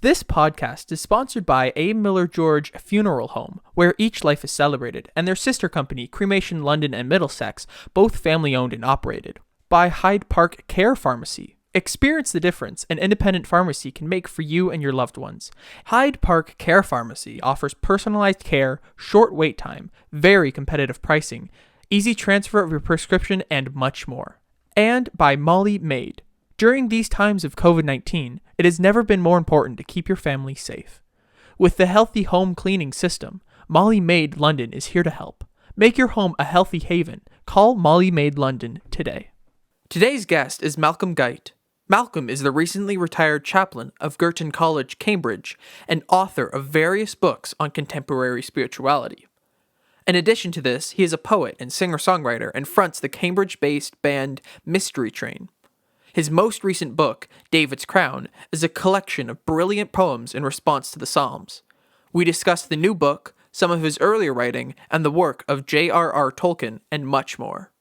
This podcast is sponsored by A. Miller George Funeral Home, where each life is celebrated, and their sister company, Cremation London and Middlesex, both family-owned and operated. By Hyde Park Care Pharmacy. Experience the difference an independent pharmacy can make for you and your loved ones. Hyde Park Care Pharmacy offers personalized care, short wait time, very competitive pricing, easy transfer of your prescription, and much more. And by Molly Maid. During these times of COVID-19, it has never been more important to keep your family safe. With the Healthy Home Cleaning System, Molly Maid London is here to help. Make your home a healthy haven. Call Molly Maid London today. Today's guest is Malcolm Guite. Malcolm is the recently retired chaplain of Girton College, Cambridge, and author of various books on contemporary spirituality. In addition to this, he is a poet and singer-songwriter and fronts the Cambridge-based band Mystery Train. His most recent book, David's Crown, is a collection of brilliant poems in response to the Psalms. We discuss the new book, some of his earlier writing, and the work of J.R.R. Tolkien, and much more.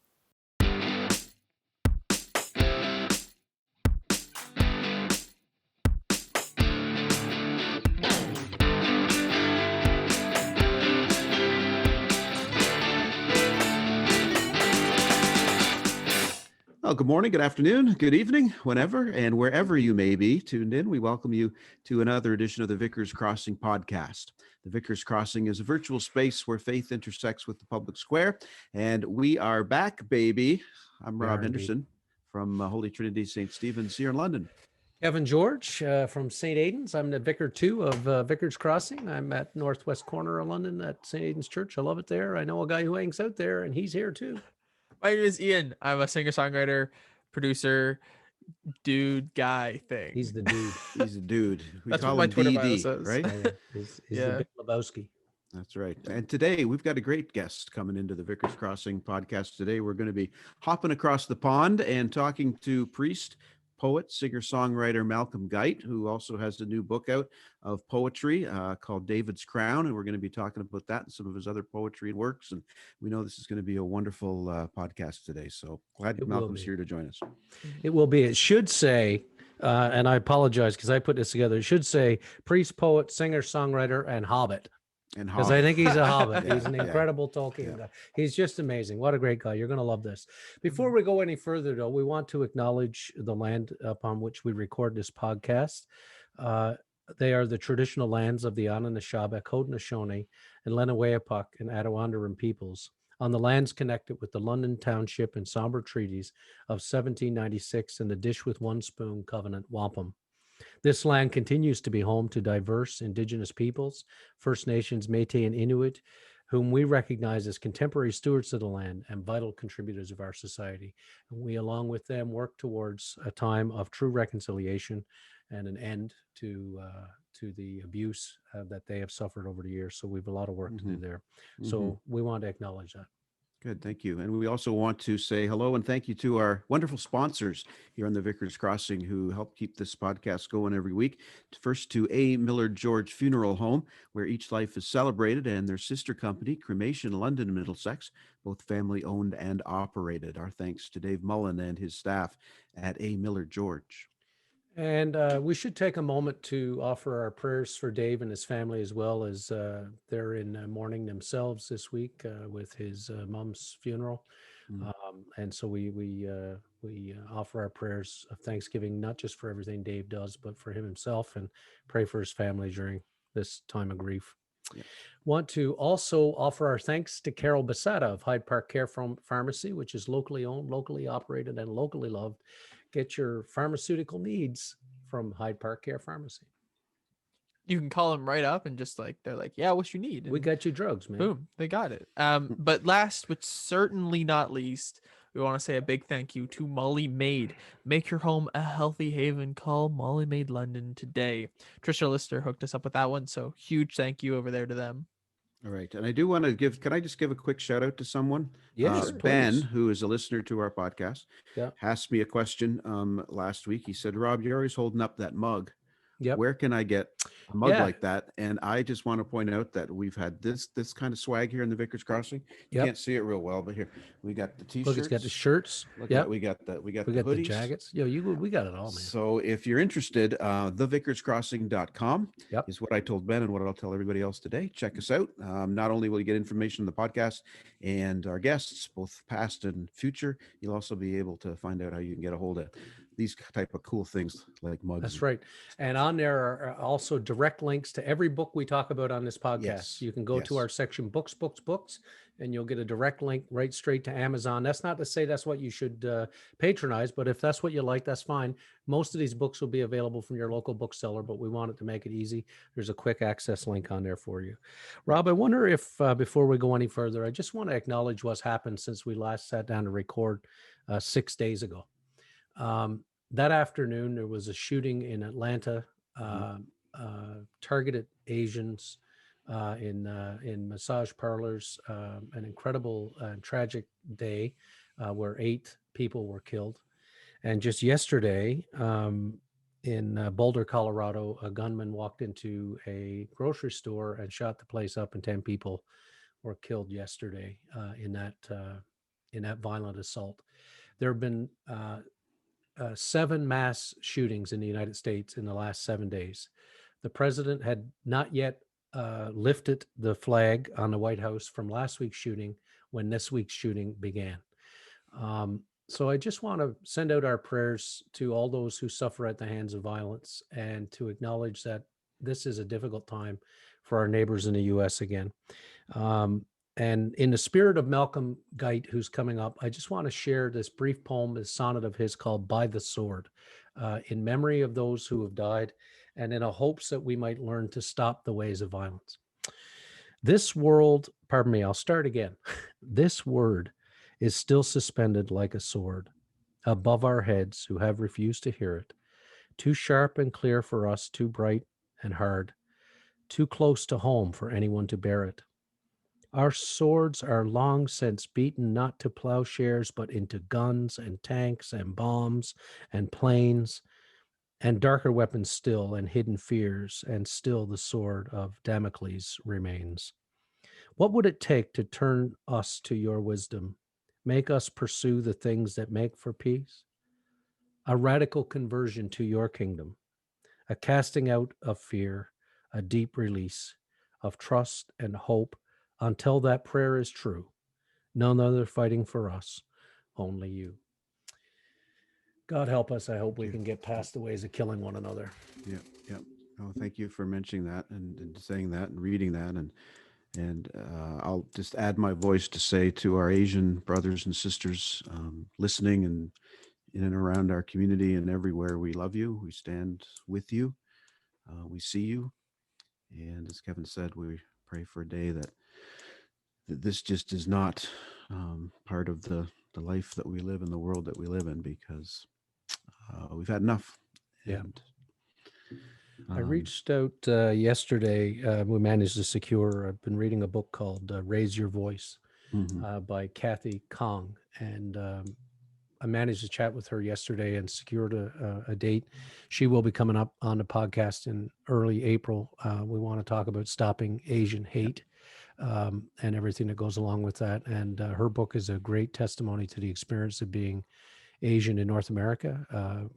Well, good morning, good afternoon, good evening, whenever and wherever you may be tuned in. We welcome you to another edition of the Vicar's Crossing podcast. The Vicar's Crossing is a virtual space where faith intersects with the public square, and we are back, baby. I'm Rob Henderson from Holy Trinity St. Stephen's here in London. Kevin George from St. Aidan's. I'm the vicar too of Vicar's Crossing. I'm at northwest corner of London at St. Aidan's Church. I love it there. I know a guy who hangs out there, and he's here too. My name is Ian. I'm a singer-songwriter, producer, dude, guy thing. He's the dude. He's a dude. That's what my Twitter bio says. Right? He's the Big Lebowski. That's right. And today we've got a great guest coming into the Vicar's Crossing podcast. Today we're going to be hopping across the pond and talking to priest, poet, singer-songwriter Malcolm Guite, who also has a new book out of poetry called David's Crown. And we're going to be talking about that and some of his other poetry and works. And we know this is going to be a wonderful podcast today. So glad Malcolm's here to join us. It will be. It should say, and I apologize because I put this together. It should say priest, poet, singer, songwriter, and hobbit. Because I think he's a hobbit. He's an incredible Tolkien guy. He's just amazing. What a great guy. You're going to love this. Before we go any further, though, we want to acknowledge the land upon which we record this podcast. They are the traditional lands of the Anishinaabe, Haudenosaunee, and Lenawayapak and Attawandaron peoples, on the lands connected with the London Township and Sombre Treaties of 1796 and the Dish with One Spoon Covenant Wampum. This land continues to be home to diverse Indigenous peoples, First Nations, Métis, and Inuit, whom we recognize as contemporary stewards of the land and vital contributors of our society. And we, along with them, work towards a time of true reconciliation and an end to the abuse that they have suffered over the years. So we have a lot of work to do there. So we want to acknowledge that. Good, thank you. And we also want to say hello and thank you to our wonderful sponsors here on the Vicar's Crossing who help keep this podcast going every week. First to A. Miller George Funeral Home, where each life is celebrated, and their sister company, Cremation London and Middlesex, both family owned and operated. Our thanks to Dave Mullen and his staff at A. Miller George. And we should take a moment to offer our prayers for Dave and his family, as well as they're in mourning themselves this week with his mom's funeral. And so we offer our prayers of thanksgiving, not just for everything Dave does, but for him himself, and pray for his family during this time of grief. Yeah. Want to also offer our thanks to Carol Basada of Hyde Park Care Pharmacy, which is locally owned, locally operated, and locally loved. Get your pharmaceutical needs from Hyde Park Care Pharmacy. You can call them right up and just they're like, yeah, what you need. And we got you drugs, man. Boom, they got it. But last, but certainly not least, we want to say a big thank you to Molly Maid. Make your home a healthy haven. Call Molly Maid London today. Trisha Lister hooked us up with that one. So huge thank you over there to them. All right. And I do want to can I just give a quick shout out to someone? Yes, Ben, who is a listener to our podcast, asked me a question last week. He said, Rob, you're always holding up that mug. Yep. Where can I get a mug Yeah. like that. And I just want to point out that we've had this kind of swag here in the Vicar's Crossing. You Yep. can't see it real well, but here we got the t-shirts. Look, it's got the shirts. Look Yep. at we got the We got hoodies. the jackets. Yo, we got it all, man. So if you're interested, thevicarscrossing.com Yep. is what I told Ben and what I'll tell everybody else today. Check us out. Not only will you get information on the podcast and our guests, both past and future, you'll also be able to find out how you can get a hold of these type of cool things like mugs. That's right. And on there are also direct links to every book we talk about on this podcast. Yes. You can go to our section books, and you'll get a direct link right straight to Amazon. That's not to say that's what you should patronize, but if that's what you like, that's fine. Most of these books will be available from your local bookseller, but we wanted to make it easy. There's a quick access link on there for you. Rob, I wonder if before we go any further, I just want to acknowledge what's happened since we last sat down to record 6 days ago. That afternoon, there was a shooting in Atlanta, targeted Asians in massage parlors, an incredible tragic day where 8 people were killed. And just yesterday in Boulder, Colorado, a gunman walked into a grocery store and shot the place up, and 10 people were killed yesterday in that violent assault. There have been 7 mass shootings in the United States in the last 7 days. The president had not yet lifted the flag on the White House from last week's shooting when this week's shooting began. So I just want to send out our prayers to all those who suffer at the hands of violence, and to acknowledge that this is a difficult time for our neighbors in the U.S. again. And in the spirit of Malcolm Guite, who's coming up, I just want to share this brief poem, this sonnet of his called By the Sword, in memory of those who have died, and in a hopes that we might learn to stop the ways of violence. This world, pardon me, I'll start again. This word is still suspended like a sword above our heads who have refused to hear it. Too sharp and clear for us, too bright and hard, too close to home for anyone to bear it. Our swords are long since beaten not to plowshares, but into guns and tanks and bombs and planes and darker weapons still, and hidden fears, and still the sword of Damocles remains. What would it take to turn us to your wisdom, make us pursue the things that make for peace? A radical conversion to your kingdom, a casting out of fear, a deep release of trust and hope, until that prayer is true. None other fighting for us, only you. God help us. I hope we can get past the ways of killing one another. Yeah. Oh, thank you for mentioning that and saying that and reading that. And I'll just add my voice to say to our Asian brothers and sisters listening and in and around our community and everywhere, we love you. We stand with you. We see you. And as Kevin said, we pray for a day that this just is not part of the life that we live in, the world that we live in, because we've had enough. Yeah. And, I reached out yesterday. We managed to secure, I've been reading a book called Raise Your Voice by Kathy Kong. And I managed to chat with her yesterday and secured a date. She will be coming up on the podcast in early April. We want to talk about stopping Asian hate and everything that goes along with that. And her book is a great testimony to the experience of being Asian in North America,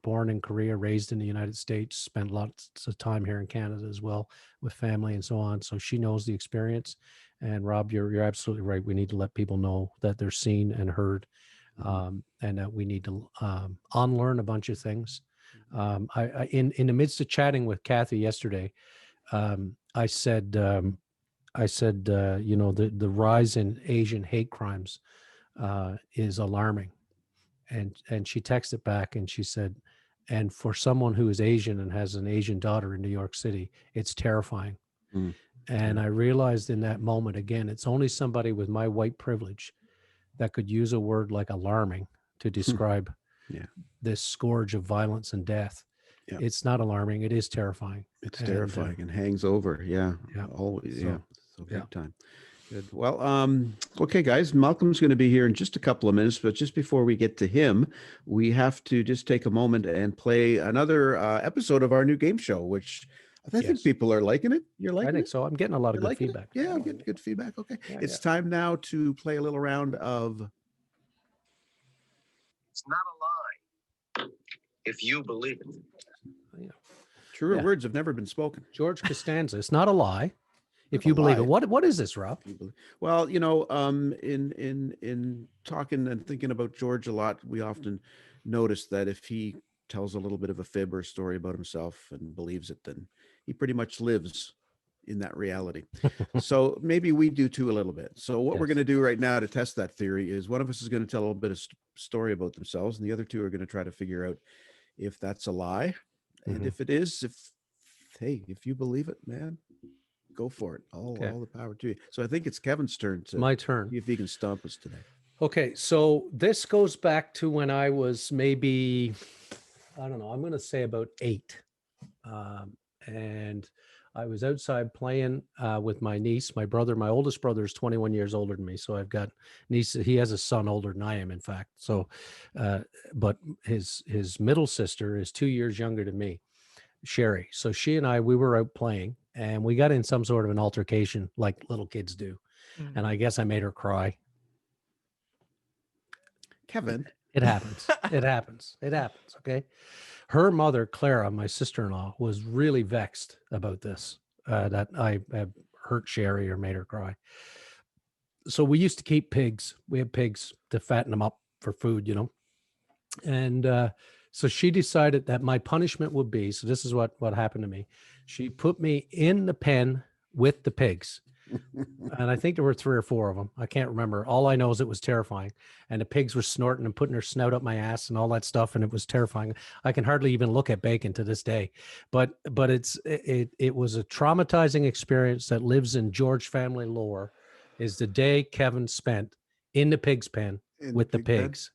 born in Korea, raised in the United States, spent lots of time here in Canada as well with family and so on. So she knows the experience. And Rob, you're absolutely right. We need to let people know that they're seen and heard, and that we need to unlearn a bunch of things. In the midst of chatting with Kathy yesterday, I said, the rise in Asian hate crimes is alarming. And she texted back and she said, and for someone who is Asian and has an Asian daughter in New York City, it's terrifying. And I realized in that moment, again, it's only somebody with my white privilege that could use a word like alarming to describe this scourge of violence and death. Yeah. It's not alarming. It is terrifying. It's terrifying and hangs over. Yeah. Always. So big time. Good. Well, okay, guys, Malcolm's going to be here in just a couple of minutes, but just before we get to him, we have to just take a moment and play another episode of our new game show, which I think people are liking it. You're liking it? I think so. I'm getting a lot of good feedback. Yeah, I'm getting good feedback. Okay. Yeah, It's time now to play a little round of... It's not a lie if you believe it. Yeah. Truer words have never been spoken. George Costanza. It's not a lie if you believe it. What is this, Rob? Well, in talking and thinking about George a lot, we often notice that if he tells a little bit of a fib or a story about himself and believes it, then he pretty much lives in that reality. So maybe we do too a little bit. So what we're going to do right now to test that theory is one of us is going to tell a little bit of story about themselves, and the other two are going to try to figure out if that's a lie. And if it is, if you believe it, man, go for it. All the power to you. So I think it's Kevin's turn. My turn. See if he can stump us today. Okay, so this goes back to when I was maybe, I don't know, I'm going to say about 8. And I was outside playing with my niece, my brother. My oldest brother is 21 years older than me. So I've got niece. He has a son older than I am, in fact. So, but his middle sister is 2 years younger than me, Sherry. So she and we were out playing, and we got in some sort of an altercation like little kids do. And I guess I made her cry. Kevin. It happens. It happens. It happens. Okay. Her mother, Clara, my sister-in-law, was really vexed about this, that I have hurt Sherry or made her cry. So we used to keep pigs. We had pigs to fatten them up for food, And so she decided that my punishment would be, so this is what happened to me. She put me in the pen with the pigs. And I think there were 3 or 4 of them. I can't remember. All I know is it was terrifying. And the pigs were snorting and putting their snout up my ass and all that stuff. And it was terrifying. I can hardly even look at bacon to this day. But it was a traumatizing experience that lives in George family lore, is the day Kevin spent in the pig's pen with the pigs.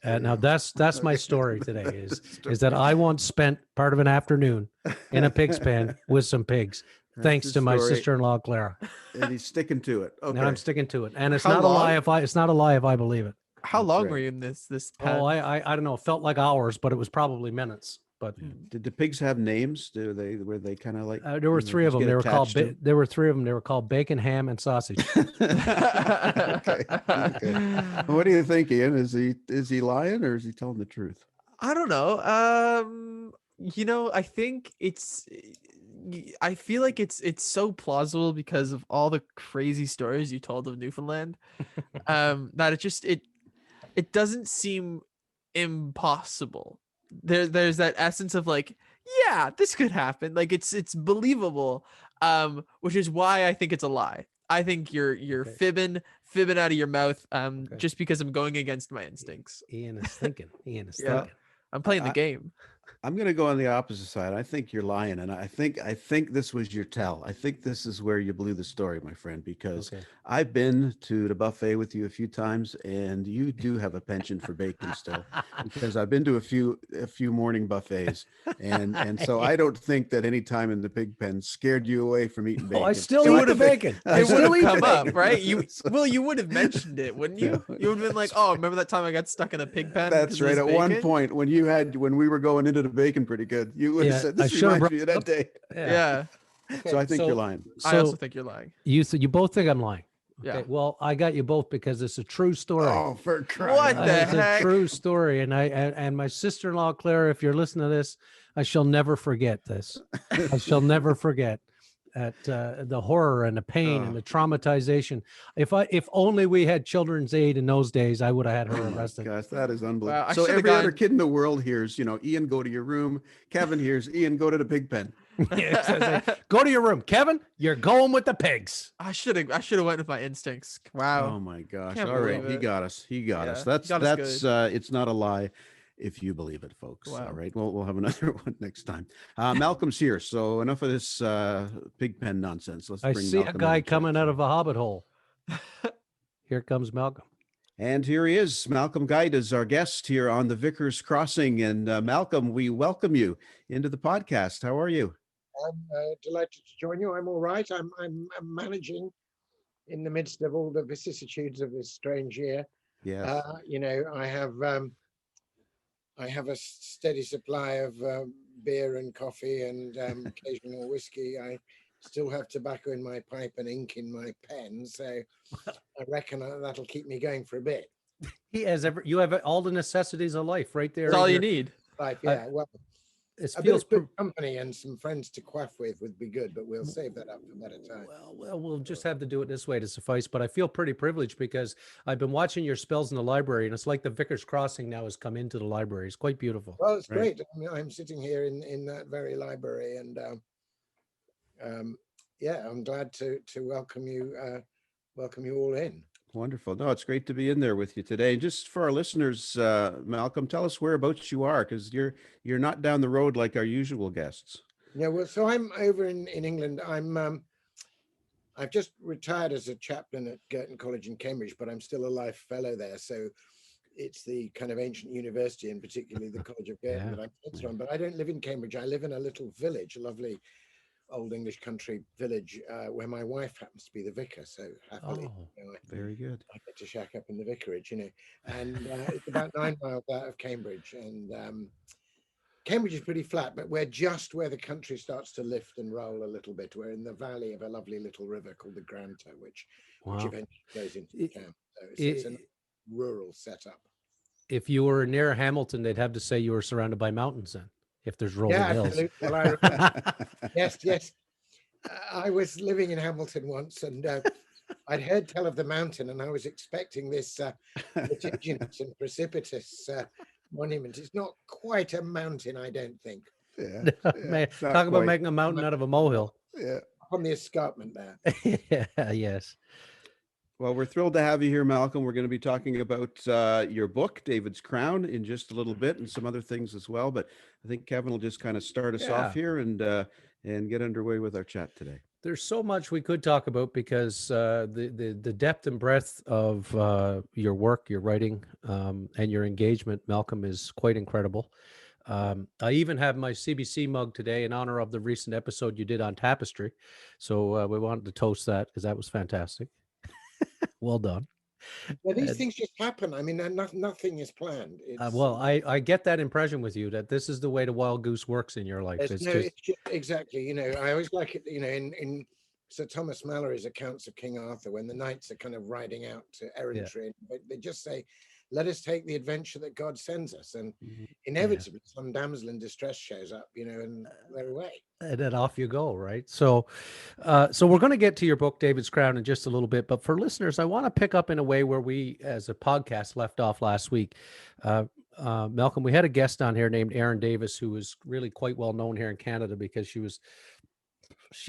Now that's my story today is that I once spent part of an afternoon in a pig's pen with some pigs. Thanks to my sister-in-law, Clara. And he's sticking to it. Okay. And I'm sticking to it. And it's not a lie if I believe it. How long were you in this pen? Oh, I don't know. It felt like hours, but it was probably minutes. But did the pigs have names? Were they kind of like? There were 3 of them. They were called. There were 3 of them. They were called bacon, ham, and sausage. Okay. What do you think, Ian? Is he lying or is he telling the truth? I don't know. I think I feel like it's so plausible because of all the crazy stories you told of Newfoundland, that it doesn't seem impossible. There's that essence of like, yeah, this could happen. Like it's believable, which is why I think it's a lie. I think you're fibbing out of your mouth, just because I'm going against my instincts. Ian is thinking. Thinking. I'm playing the game. I'm going to go on the opposite side. I think you're lying, and I think this was your tell. I think this is where you blew the story, my friend, because I've been to the buffet with you a few times, and you do have a penchant for bacon still, because I've been to a few morning buffets, and so I don't think that any time in the pig pen scared you away from eating bacon. Oh, I still eat the bacon. It would have come up, right? You would have mentioned it, wouldn't you? You would have been like, "Oh, remember that time I got stuck in a pig pen?" That's right. At one point, when we were going into the bacon pretty good, you would have said, "This reminds me of that day." Yeah. Okay, so I think you're lying. I also think you're lying. You both think I'm lying. Okay, Yeah. well, I got you both because it's a true story. Oh, for crying! What the It's heck? a true story, and my sister-in-law Claire, if you're listening to this, I shall never forget this. I shall never forget the horror and the pain and the traumatization. If only we had children's aid in those days, I would have had her arrested. Gosh, that is unbelievable. Wow, So every other kid in the world hears, Ian, go to your room. Kevin hears, Ian, go to the pig pen. Go to your room, Kevin. You're going with the pigs. I should have went with my instincts. Wow. Oh my gosh! Can't All right, believe he it. got us. He got us. Yeah, That's it's not a lie if you believe it, folks. Wow. All right, we'll have another one next time. Malcolm's here, so enough of this pig pen nonsense. Let's. I bring see Malcolm a guy into coming it. out of a hobbit hole. Here comes Malcolm. And here he is. Malcolm Guite is our guest here on the Vicar's Crossing. And Malcolm, we welcome you into the podcast. How are you? I'm delighted to join you. I'm all right. I'm managing in the midst of all the vicissitudes of this strange year. Yes. I have a steady supply of beer and coffee and occasional whiskey. I still have tobacco in my pipe and ink in my pen, so I reckon that'll keep me going for a bit. You have all the necessities of life right there. That's all you need. Life, yeah. Well, it a feels bit of good company and some friends to quaff with would be good, but we'll save that up for better time. Well, we'll just have to do it this way to suffice. But I feel pretty privileged because I've been watching your spells in the library, and it's like the Vicar's Crossing now has come into the library. It's quite beautiful. Well, it's great. I mean, I'm sitting here in that very library, and yeah, I'm glad to welcome you all in. Wonderful. No, it's great to be in there with you today. Just for our listeners, Malcolm, tell us whereabouts you are, because you're not down the road like our usual guests. Yeah, well, so I'm over in England. I've just retired as a chaplain at Girton College in Cambridge, but I'm still a life fellow there. So it's the kind of ancient university, and particularly the College of Girton that I'm sponsored on. But I don't live in Cambridge. I live in a little village, a lovely old English country village, where my wife happens to be the vicar. So happily, very good. I get to shack up in the vicarage, and it's about 9 miles out of Cambridge. And Cambridge is pretty flat, but we're just where the country starts to lift and roll a little bit. We're in the valley of a lovely little river called the Granter, which eventually goes into the town. So it's a rural setup. If you were near Hamilton, they'd have to say you were surrounded by mountains then, if there's rolling hills. Absolutely. Well, I remember, yes. I was living in Hamilton once, and I'd heard tell of the mountain, and I was expecting this vertiginous and precipitous monument. It's not quite a mountain, I don't think. Yeah. Talk about making a mountain out of a molehill. Yeah. On the escarpment there. Yeah, yes. Well, we're thrilled to have you here, Malcolm. We're going to be talking about your book, David's Crown, in just a little bit, and some other things as well. But I think Kevin will just kind of start us off here and get underway with our chat today. There's so much we could talk about because the depth and breadth of your work, your writing, and your engagement, Malcolm, is quite incredible. I even have my CBC mug today in honor of the recent episode you did on tapestry. So we wanted to toast that because that was fantastic. Well done. Well, these things just happen. I mean, nothing is planned. Well, I get that impression with you that this is the way the wild goose works in your life. It's just exactly. I always like it. In Sir Thomas Malory's accounts of King Arthur, when the knights are kind of riding out to errantry, they just say, "Let us take the adventure that God sends us," and inevitably some damsel in distress shows up, and they're away. And then off you go, right? So we're going to get to your book, David's Crown, in just a little bit. But for listeners, I want to pick up in a way where we, as a podcast, left off last week. Malcolm, we had a guest on here named Erin Davis, who was really quite well known here in Canada because she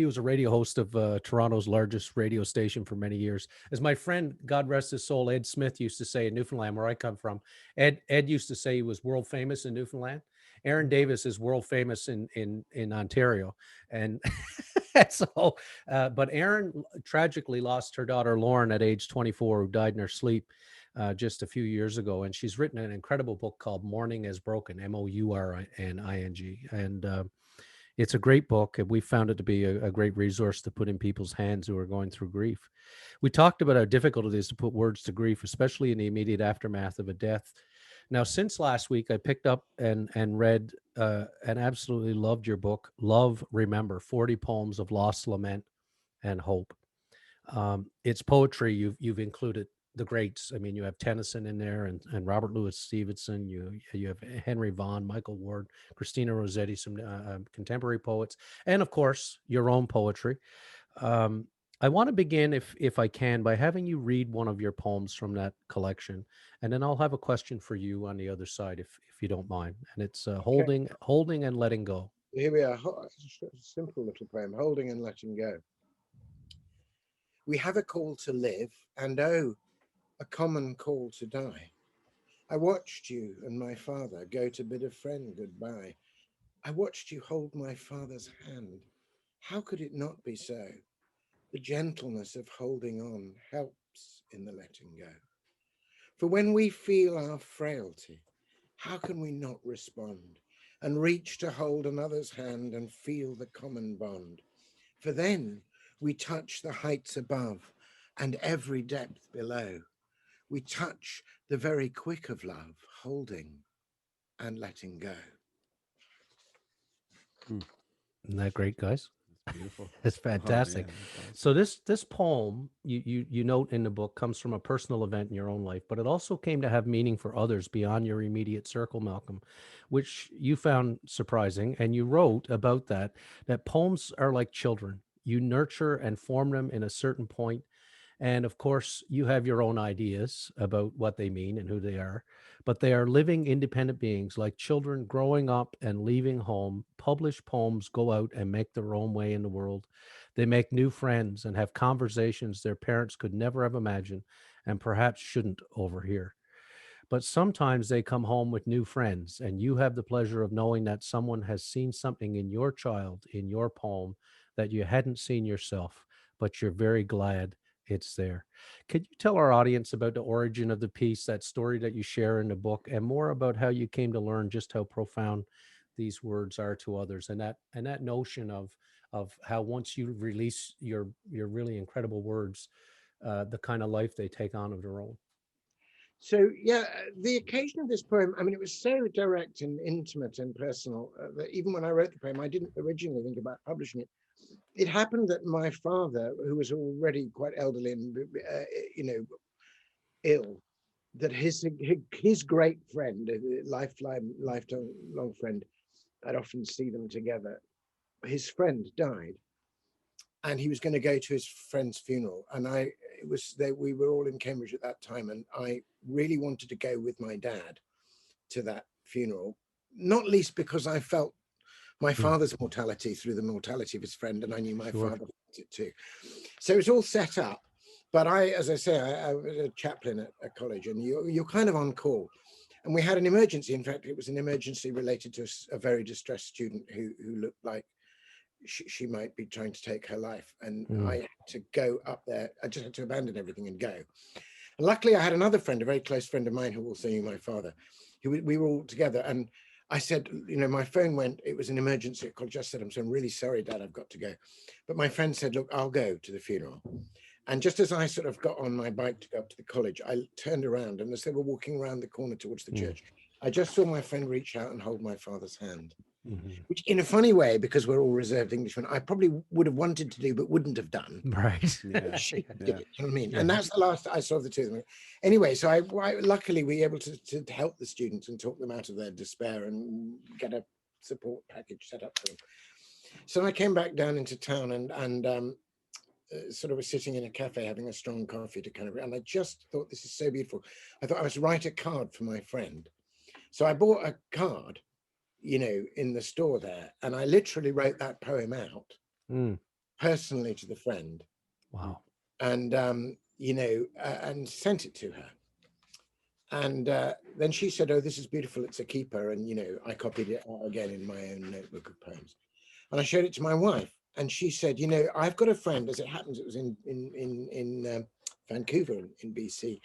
was a radio host of Toronto's largest radio station for many years. As my friend, God rest his soul, Ed Smith used to say in Newfoundland, where I come from, Ed used to say he was world famous in Newfoundland. Erin Davis is world famous in Ontario. And so, but Erin tragically lost her daughter, Lauren, at age 24, who died in her sleep just a few years ago. And she's written an incredible book called Mourning is Broken, Mourning. And it's a great book, and we found it to be a great resource to put in people's hands who are going through grief. We talked about how difficult it is to put words to grief, especially in the immediate aftermath of a death. Now, since last week, I picked up and read and absolutely loved your book, Love, Remember, 40 Poems of Loss, Lament, and Hope. It's poetry. You've included the greats. I mean, you have Tennyson in there and Robert Louis Stevenson. You have Henry Vaughan, Michael Ward, Christina Rossetti, some contemporary poets, and of course, your own poetry. I want to begin, if I can, by having you read one of your poems from that collection, and then I'll have a question for you on the other side, if you don't mind. And it's Holding and Letting Go. Here we are. Simple little poem, Holding and Letting Go. We have a call to live, and a common call to die. I watched you and my father go to bid a friend goodbye. I watched you hold my father's hand. How could it not be so? The gentleness of holding on helps in the letting go. For when we feel our frailty, how can we not respond and reach to hold another's hand and feel the common bond? For then we touch the heights above and every depth below. We touch the very quick of love, holding and letting go. Isn't that great, guys? That's beautiful. It's fantastic. So this poem you note in the book comes from a personal event in your own life, but it also came to have meaning for others beyond your immediate circle, Malcolm, which you found surprising. And you wrote about that poems are like children. You nurture and form them in a certain point. And of course, you have your own ideas about what they mean and who they are, but they are living independent beings like children growing up and leaving home. Published poems go out and make their own way in the world. They make new friends and have conversations their parents could never have imagined and perhaps shouldn't overhear. But sometimes they come home with new friends, and you have the pleasure of knowing that someone has seen something in your child, in your poem, that you hadn't seen yourself, but you're very glad it's there. Could you tell our audience about the origin of the piece, that story that you share in the book, and more about how you came to learn just how profound these words are to others, and that notion of how once you release your really incredible words, the kind of life they take on of their own? So yeah, the occasion of this poem, I mean, it was so direct and intimate and personal that even when I wrote the poem, I didn't originally think about publishing it. It happened that my father, who was already quite elderly and ill, that his great friend, a lifelong friend, I'd often see them together. His friend died, and he was going to go to his friend's funeral, and we were all in Cambridge at that time, and I really wanted to go with my dad to that funeral, not least because I felt my father's mortality through the mortality of his friend, and I knew my father felt it too. So it was all set up, but as I say, I was a chaplain at a college, and you're kind of on call. And we had an emergency. In fact, it was an emergency related to a very distressed student who looked like she might be trying to take her life. And I had to go up there. I just had to abandon everything and go. And luckily, I had another friend, a very close friend of mine, who also knew my father. We were all together. And I said, my phone went, it was an emergency at college. I said, I'm really sorry, Dad, I've got to go. But my friend said, look, I'll go to the funeral. And just as I sort of got on my bike to go up to the college, I turned around, and as they were walking around the corner towards the church, I just saw my friend reach out and hold my father's hand, which in a funny way, because we're all reserved Englishmen, I probably would have wanted to do, but wouldn't have done. Right. Yeah. She did it, you know what I mean? Yeah. And that's the last I saw of the two of them. Anyway, so I luckily we were able to help the students and talk them out of their despair and get a support package set up for them. So I came back down into town and sort of was sitting in a cafe having a strong coffee and I just thought, this is so beautiful. I thought I must write a card for my friend. So I bought a card, in the store there, and I literally wrote that poem out personally to the friend. Wow. And and sent it to her. And then she said, oh, this is beautiful, it's a keeper. And I copied it out again in my own notebook of poems, and I showed it to my wife. And she said, I've got a friend, as it happens, it was in Vancouver in BC.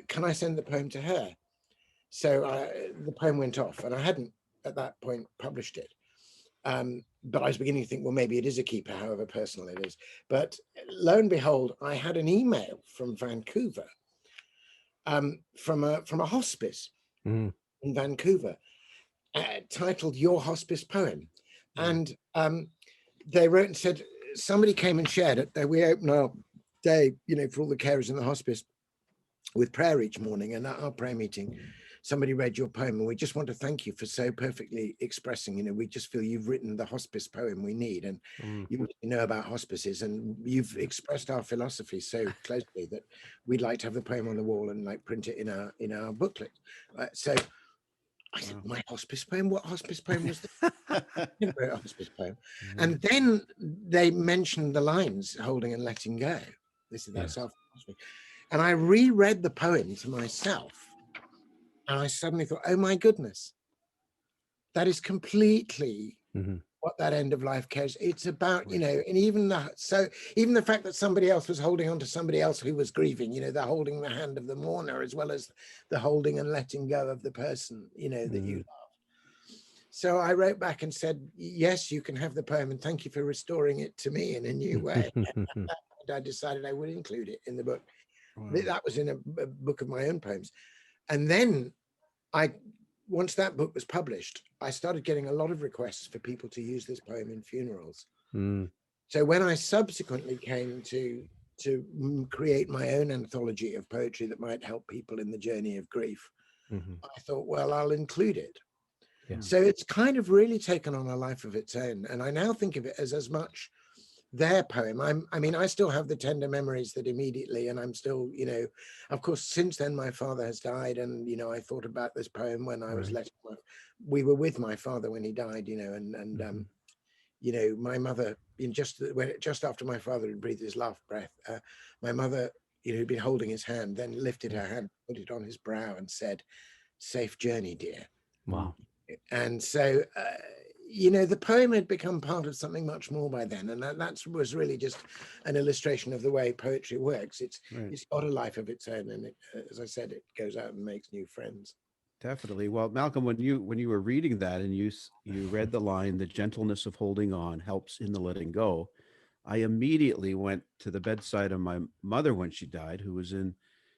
Can I send the poem to her? So the poem went off, and I hadn't at that point published it. But I was beginning to think, well, maybe it is a keeper, however personal it is. But lo and behold, I had an email from Vancouver, from a hospice in Vancouver, titled Your Hospice Poem. And they wrote and said, somebody came and shared it, that we open our day, for all the carers in the hospice with prayer each morning. And at our prayer meeting, somebody read your poem, and we just want to thank you for so perfectly expressing, we just feel you've written the hospice poem we need, and you know about hospices, and you've expressed our philosophy so closely that we'd like to have the poem on the wall and print it in our booklet. So I said, my hospice poem? What hospice poem was that? I never wrote a hospice poem. And then they mentioned the lines, holding and letting go. That's our philosophy. And I reread the poem to myself, and I suddenly thought, oh my goodness, that is completely what that end of life cares. It's about, and even the fact that somebody else was holding on to somebody else who was grieving, the holding the hand of the mourner, as well as the holding and letting go of the person, that you love. So I wrote back and said, yes, you can have the poem, and thank you for restoring it to me in a new way. I decided I would include it in the book. Wow. That was in a book of my own poems. And then I once that book was published, I started getting a lot of requests for people to use this poem in funerals. So when I subsequently came to create my own anthology of poetry that might help people in the journey of grief, I thought, well, I'll include it. Yeah. So it's kind of really taken on a life of its own. And I now think of it as much their poem. I mean, I still have the tender memories that immediately, and I'm still, you know, of course, since then my father has died, and, you know, I thought about this poem when I was we were with my father when he died, you know, and you know, my mother, just after my father had breathed his last breath, my mother, you know, who'd been holding his hand, then lifted her hand, put it on his brow and said, "Safe journey, dear." Wow. And so, you know, the poem had become part of something much more by then. And that was really just an illustration of the way poetry works. It's got a life of its own. And it, as I said, it goes out and makes new friends. Definitely. Well, Malcolm, when you were reading that and you read the line, "The gentleness of holding on helps in the letting go," I immediately went to the bedside of my mother when she died,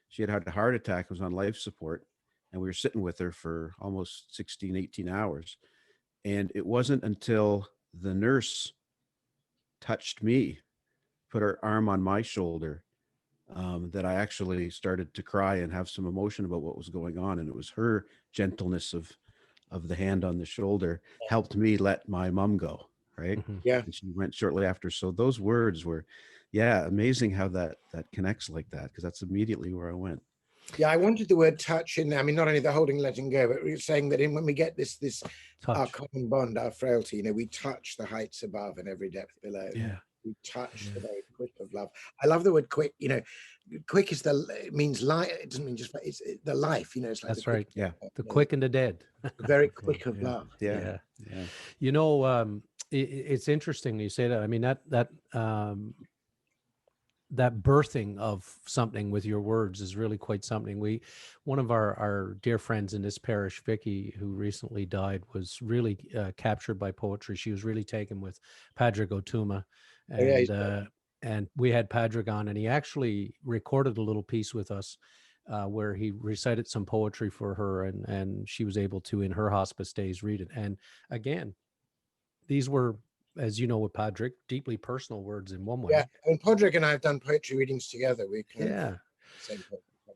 she had had a heart attack, was on life support, and we were sitting with her for almost 16, 18 hours. And it wasn't until the nurse touched me, put her arm on my shoulder, that I actually started to cry and have some emotion about what was going on. And it was her gentleness of the hand on the shoulder helped me let my mom go. Right. Yeah. And she went shortly after. So those words were, amazing how that connects like that, because that's immediately where I went. Yeah, I wanted the word touch in there. I mean, not only the holding, letting go, but we're saying that when we get this our common bond, our frailty, you know, we touch the heights above and every depth below. Yeah. We touch the very quick of love. I love the word quick. You know, quick is it means life. It doesn't mean just it's the life. You know, it's like that's right. Yeah, the quick and the dead. The very quick of love. Yeah. You know, it's interesting you say that. I mean, that birthing of something with your words is really quite something. One of our dear friends in this parish, Vicky, who recently died, was really captured by poetry. She was really taken with Padraig O'Tuma, and we had Padraig on, and he actually recorded a little piece with us where he recited some poetry for her, and she was able to, in her hospice days, read it. And again, these were, as you know, with Padraig, deeply personal words in one way. Yeah, and Padraig and I have done poetry readings together.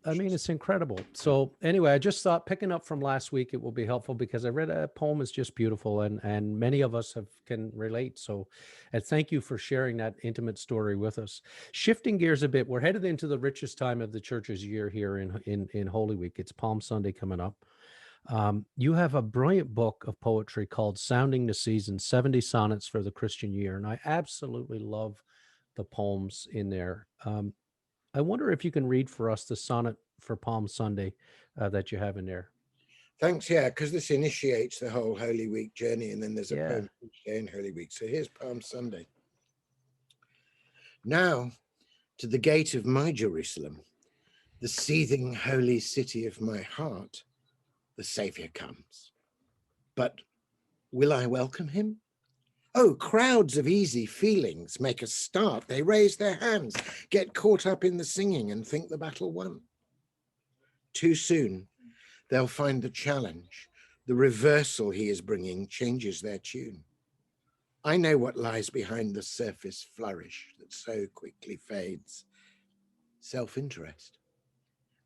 I mean, it's incredible. So anyway, I just thought, picking up from last week, it will be helpful because I read a poem is just beautiful, and many of us can relate. So, and thank you for sharing that intimate story with us. Shifting gears a bit, we're headed into the richest time of the church's year here in Holy Week. It's Palm Sunday coming up. You have a brilliant book of poetry called Sounding the Seasons, 70 Sonnets for the Christian Year. And I absolutely love the poems in there. I wonder if you can read for us the sonnet for Palm Sunday that you have in there. Thanks. Yeah, because this initiates the whole Holy Week journey. And then there's a poem each day in Holy Week. So here's Palm Sunday. Now, to the gate of my Jerusalem, the seething holy city of my heart, the Savior comes. But will I welcome him? Oh, crowds of easy feelings make a start. They raise their hands, get caught up in the singing and think the battle won. Too soon, they'll find the challenge. The reversal he is bringing changes their tune. I know what lies behind the surface flourish that so quickly fades. Self-interest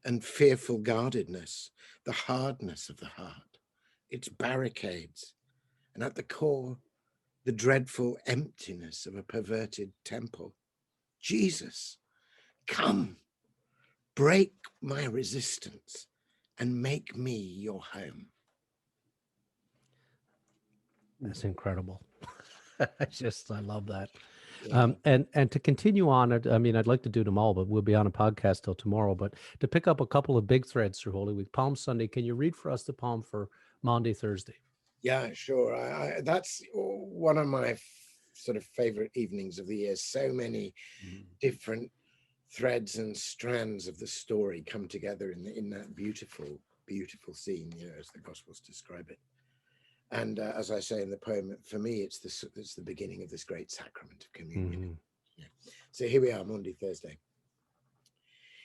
and fearful guardedness, the hardness of the heart, its barricades, and at the core, the dreadful emptiness of a perverted temple. Jesus, come, break my resistance and make me your home. That's incredible. I love that. Yeah. And to continue on, I mean, I'd like to do them all, but we'll be on a podcast till tomorrow. But to pick up a couple of big threads through Holy Week, Palm Sunday, can you read for us the poem for Maundy Thursday? Yeah, sure. That's one of my sort of favorite evenings of the year. So many different threads and strands of the story come together in that beautiful, beautiful scene, you know, as the Gospels describe it. And as I say in the poem, for me, it's the beginning of this great sacrament of communion. Yeah. So here we are, Maundy Thursday.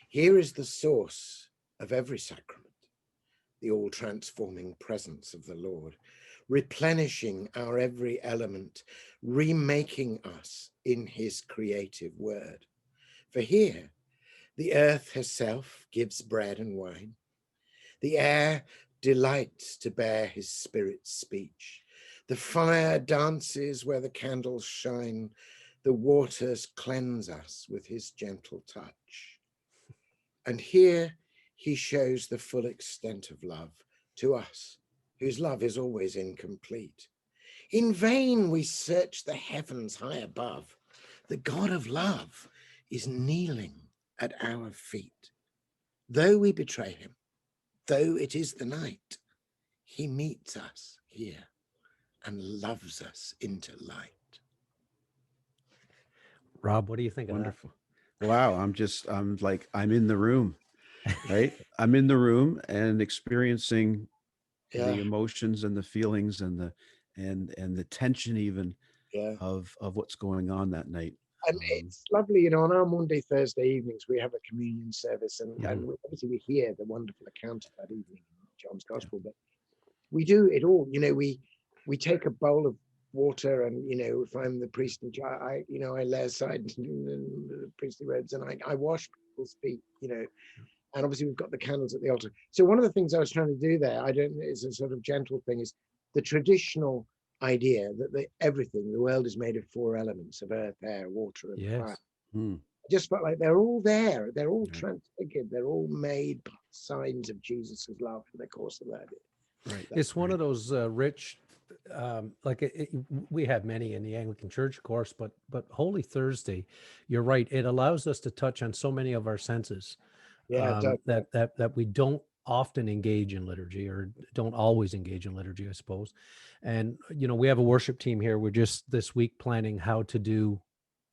Here is the source of every sacrament, the all-transforming presence of the Lord, replenishing our every element, remaking us in his creative word. For here, the earth herself gives bread and wine. The air delights to bear his spirit's speech. The fire dances where the candles shine. The waters cleanse us with his gentle touch. And here he shows the full extent of love to us, whose love is always incomplete. In vain we search the heavens high above. The God of love is kneeling at our feet. Though we betray him, though it is the night, he meets us here and loves us into light. Rob, what do you think Wonderful. Of that? Wow. I'm in the room, right? I'm in the room and experiencing the emotions and the feelings and the tension even of what's going on that night. And it's lovely, on our Monday, Thursday evenings, we have a communion service, and obviously we hear the wonderful account of that evening in John's Gospel, but we do it all. We take a bowl of water, and if I'm the priest, I lay aside the priestly robes, and I wash people's feet, and obviously we've got the candles at the altar. So one of the things I was trying to do there, it's a sort of gentle thing, is the traditional idea that the world is made of 4 elements of earth, air, water, and fire. I just felt like they're all there. They're all transfigured. They're all made signs of Jesus's love in the course of that. Right. It's one of those rich, we have many in the Anglican Church, of course, but Holy Thursday, you're right. It allows us to touch on so many of our senses that we don't often engage in liturgy, or don't always engage in liturgy, I suppose. And, we have a worship team here. We're just this week planning how to do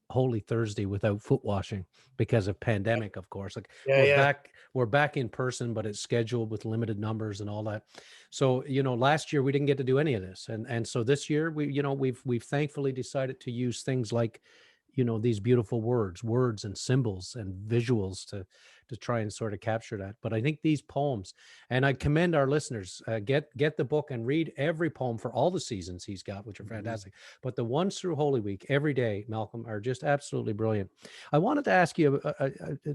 Holy Thursday without foot washing because of pandemic, of course. We're back in person, but it's scheduled with limited numbers and all that. So, last year we didn't get to do any of this. And so this year we've thankfully decided to use things like, these beautiful words and symbols and visuals to try and sort of capture that. But I think these poems, and I commend our listeners, get the book and read every poem for all the seasons he's got, which are fantastic. But the ones through Holy Week every day, Malcolm, are just absolutely brilliant. I wanted to ask you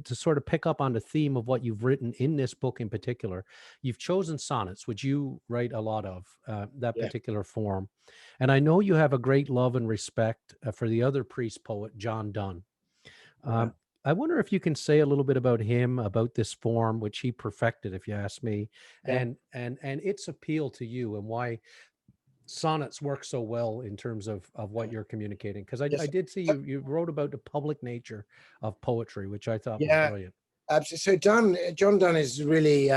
to sort of pick up on the theme of what you've written in this book in particular. You've chosen sonnets, which you write a lot of, that particular form. And I know you have a great love and respect for the other priest poet, John Donne. I wonder if you can say a little bit about him, about this form, which he perfected, if you ask me, and its appeal to you, and why sonnets work so well in terms of what you're communicating. Because I did see you wrote about the public nature of poetry, which I thought was brilliant. Absolutely. So John Donne is really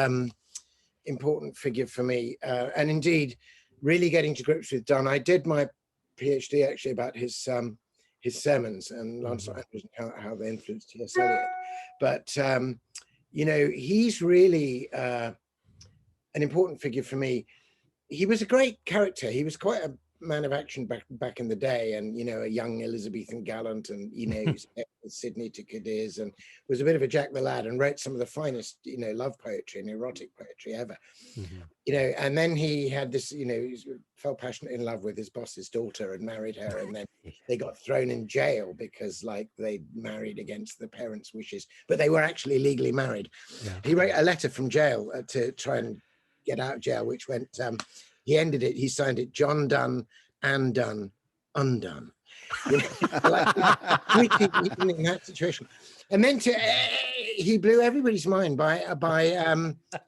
important figure for me, and indeed, really getting to grips with Donne. I did my PhD actually about his sermons and Lancelot Andrews and how they influenced T.S. Eliot. But he's really an important figure for me. He was a great character. He was quite a man of action back in the day, and a young Elizabethan gallant, and he was Sydney to Cadiz, and was a bit of a Jack the Lad, and wrote some of the finest love poetry and erotic poetry ever. And then he had this, he fell passionately in love with his boss's daughter and married her, and then they got thrown in jail because they married against the parents' wishes, but they were actually legally married. He wrote a letter from jail to try and get out of jail, which went he signed it John Donne and Donne undone. In that situation. And then he blew everybody's mind by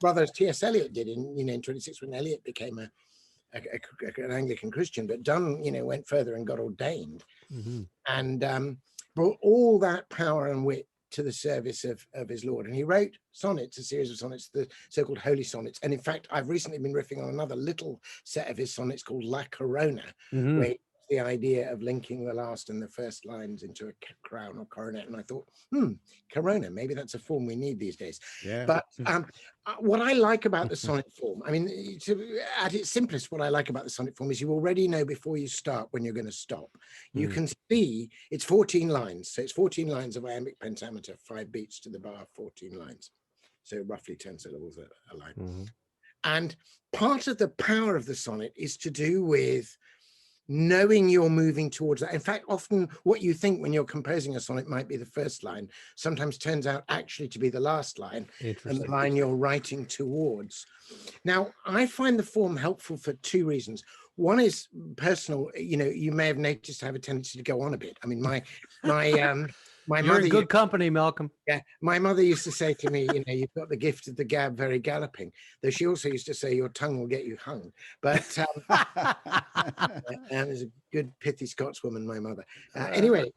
brother T.S. Eliot did in 26, when Eliot became an Anglican Christian, but Donne went further and got ordained, and brought all that power and wit to the service of his Lord. And he wrote sonnets, a series of sonnets, the so-called Holy Sonnets. And in fact, I've recently been riffing on another little set of his sonnets called La Corona, where he the idea of linking the last and the first lines into a crown or coronet. And I thought, corona, maybe that's a form we need these days. But what I like about the sonnet form, at its simplest, what I like about the sonnet form is you already know before you start when you're going to stop. You can see it's 14 lines. So it's 14 lines of iambic pentameter, 5 beats to the bar, 14 lines. So roughly 10 syllables a line. And part of the power of the sonnet is to do with knowing you're moving towards that. In fact, often what you think when you're composing a sonnet might be the first line, sometimes turns out actually to be the last line and the line you're writing towards. Now, I find the form helpful for two reasons. One is personal. You know, you may have noticed I have a tendency to go on a bit. I mean, my You're mother, in good company, Malcolm. yeah, my mother used to say to me, you know, you've got the gift of the gab very galloping. Though she also used to say your tongue will get you hung. But and is a good pithy Scotswoman, my mother. Anyway,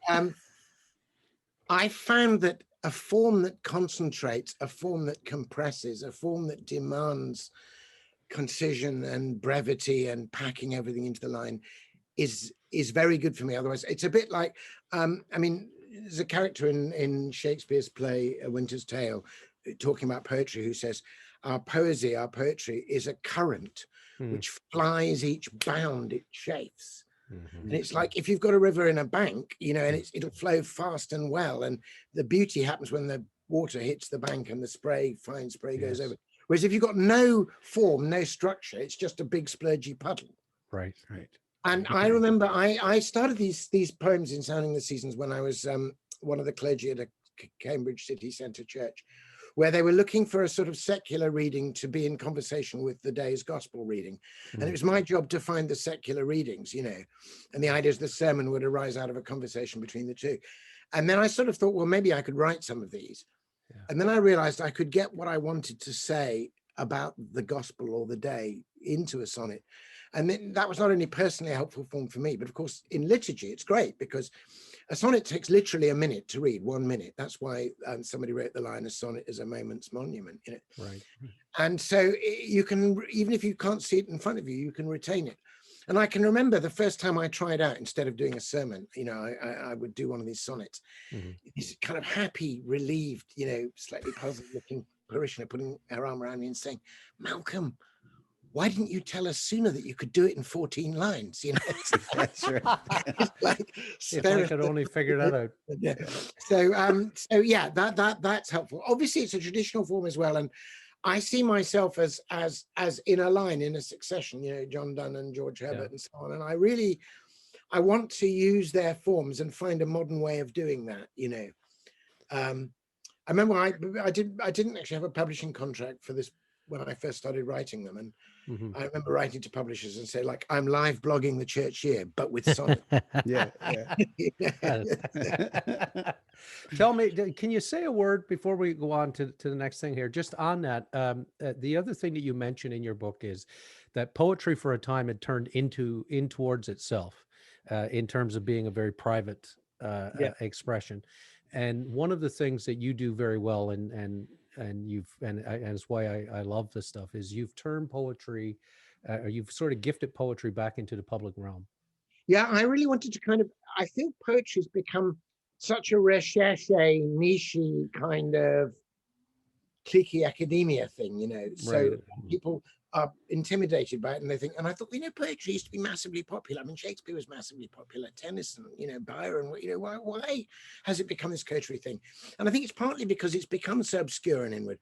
I found that a form that concentrates, a form that compresses, a form that demands concision and brevity and packing everything into the line is very good for me. Otherwise, it's a bit like, I mean, there's a character in Shakespeare's play, A Winter's Tale, talking about poetry, who says, our poesy, our poetry is a current which flies each bound it chafes. And it's like, if you've got a river in a bank, you know, and it'll flow fast and well. And the beauty happens when the water hits the bank and the spray, fine spray goes over. Whereas if you've got no form, no structure, it's just a big splurgy puddle. Right. And I remember I started these poems in Sounding the Seasons when I was one of the clergy at a Cambridge city centre church, where they were looking for a sort of secular reading to be in conversation with the day's gospel reading. And it was my job to find the secular readings, you know, and the idea is the sermon would arise out of a conversation between the two. And then I sort of thought, well, maybe I could write some of these. Yeah. And then I realized I could get what I wanted to say about the gospel or the day into a sonnet. And then that was not only personally a helpful form for me, but of course in liturgy, it's great because a sonnet takes literally a minute to read, 1 minute. That's why somebody wrote the line, a sonnet is a moment's monument, you know. Right. And so you can, even if you can't see it in front of you, you can retain it. And I can remember the first time I tried out, instead of doing a sermon, you know, I would do one of these sonnets. This kind of happy, relieved, you know, slightly puzzled looking parishioner putting her arm around me and saying, Malcolm, why didn't you tell us sooner that you could do it in 14 lines? You know, that's right. It's like, if I could only figure that out. Yeah. So yeah, that's helpful. Obviously, it's a traditional form as well, and I see myself as in a line, in a succession. You know, John Donne and George Herbert and so on. And I want to use their forms and find a modern way of doing that. You know, I remember I didn't actually have a publishing contract for this when I first started writing them, and I remember writing to publishers and say, like, I'm live blogging the church year, but with sonnet. Yeah. Tell me, can you say a word before we go on to the next thing here? Just on that, the other thing that you mentioned in your book is that poetry for a time had turned in towards itself in terms of being a very private expression. And one of the things that you do very well, and it's why I love this stuff, is you've turned poetry, or you've sort of gifted poetry back into the public realm. Yeah, I really wanted to I think poetry's become such a recherche, niche kind of cliquey academia thing, you know. So people are intimidated by it, and they think, and I thought, you know, poetry used to be massively popular. I mean, Shakespeare was massively popular, Tennyson, you know, Byron, you know, why has it become this coterie thing? And I think it's partly because it's become so obscure and inward.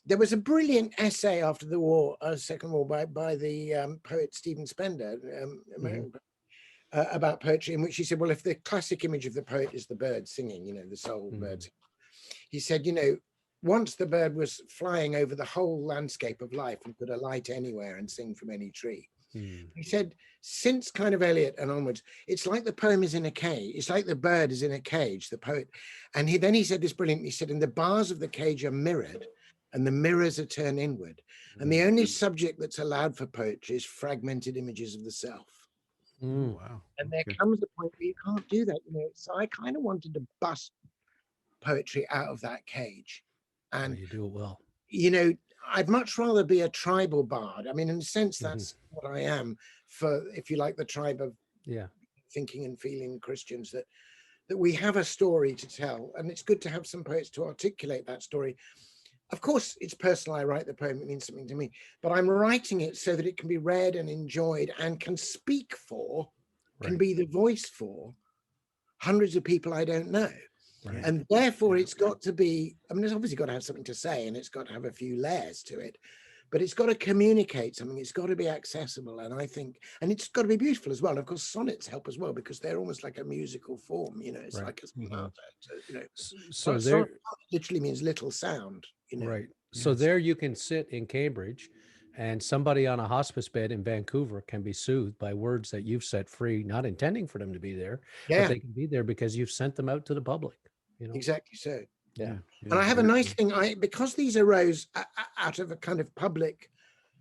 There was a brilliant essay after the war, Second War, by the poet Stephen Spender, about poetry, in which he said, well, if the classic image of the poet is the bird singing, you know, the soul birds, he said, you know, once the bird was flying over the whole landscape of life and could alight anywhere and sing from any tree. He said, since kind of Eliot and onwards, it's like the poem is in a cage. It's like the bird is in a cage, the poet. And he said this brilliantly. He said, and the bars of the cage are mirrored and the mirrors are turned inward. And the only subject that's allowed for poetry is fragmented images of the self. Wow. And there comes a point where you can't do that, you know. So I kind of wanted to bust poetry out of that cage. And you do it well. You know, I'd much rather be a tribal bard. I mean, in a sense, that's what I am for, if you like, the tribe of thinking and feeling Christians, that we have a story to tell. And it's good to have some poets to articulate that story. Of course, it's personal. I write the poem, it means something to me, but I'm writing it so that it can be read and enjoyed and can speak for, can be the voice for hundreds of people I don't know. Right. And therefore it's got to be, I mean, it's obviously got to have something to say, and it's got to have a few layers to it, but it's got to communicate something. It's got to be accessible, and I think, and it's got to be beautiful as well. And of course, sonnets help as well because they're almost like a musical form. You know, it's Right. like a sonata. So, you know, So sonnet literally means little sound. You know, right. So there you can sit in Cambridge, and somebody on a hospice bed in Vancouver can be soothed by words that you've set free, not intending for them to be there, but they can be there because you've sent them out to the public. You know, exactly so. yeah. And I have a nice thing. Because these arose out of a kind of public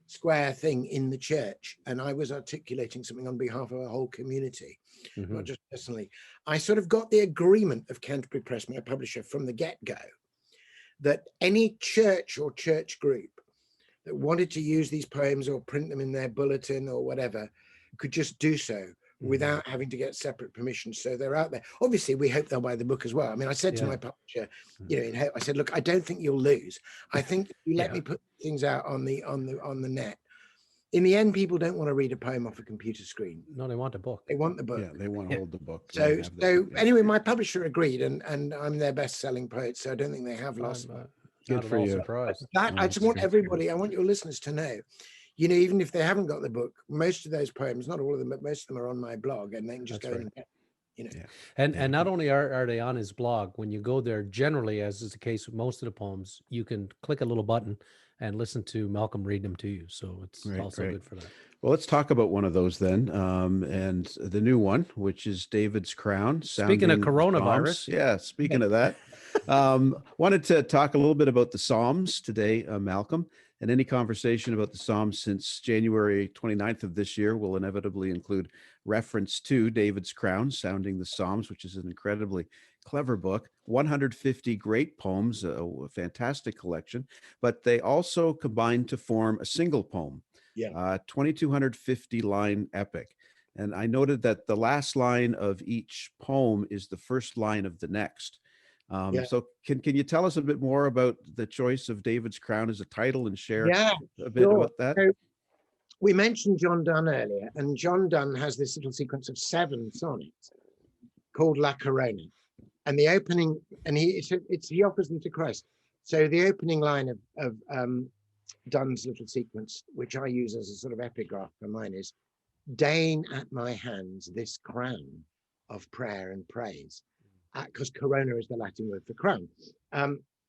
square thing in the church, and I was articulating something on behalf of a whole community, not just personally. I sort of got the agreement of Canterbury Press, my publisher, from the get-go, that any church or church group that wanted to use these poems or print them in their bulletin or whatever could just do so without having to get separate permission. So they're out there. Obviously, we hope they'll buy the book as well. I mean, I said to my publisher, you know, in hope, I said, look, I don't think you'll lose. I think you let me put things out on the net. In the end, people don't want to read a poem off a computer screen. No, they want a book. They want the book. Yeah, they want to hold the book. So anyway, my publisher agreed, and I'm their best-selling poet. So I don't think they have lost. Good for you. Surprised. I just want everybody. I want your listeners to know. You know, even if they haven't got the book, most of those poems, not all of them, but most of them are on my blog, and they can just go in and get, you know. And not only are they on his blog, when you go there, generally, as is the case with most of the poems, you can click a little button and listen to Malcolm read them to you. So it's also good for that. Well, let's talk about one of those then, and the new one, which is David's Crown. Speaking of coronavirus. Yeah, speaking of that, wanted to talk a little bit about the Psalms today, Malcolm. And any conversation about the Psalms since January 29th of this year will inevitably include reference to David's Crown, Sounding the Psalms, which is an incredibly clever book, 150 great poems, a fantastic collection, but they also combine to form a single poem, 2,250 line epic. And I noted that the last line of each poem is the first line of the next. So can you tell us a bit more about the choice of David's Crown as a title and share a bit about that? So we mentioned John Donne earlier, and John Donne has this little sequence of 7 sonnets called La Corona. And the opening, and he offers them to Christ. So the opening line of Donne's little sequence, which I use as a sort of epigraph for mine, is, "Deign at my hands this crown of prayer and praise." Because corona is the Latin word for crown.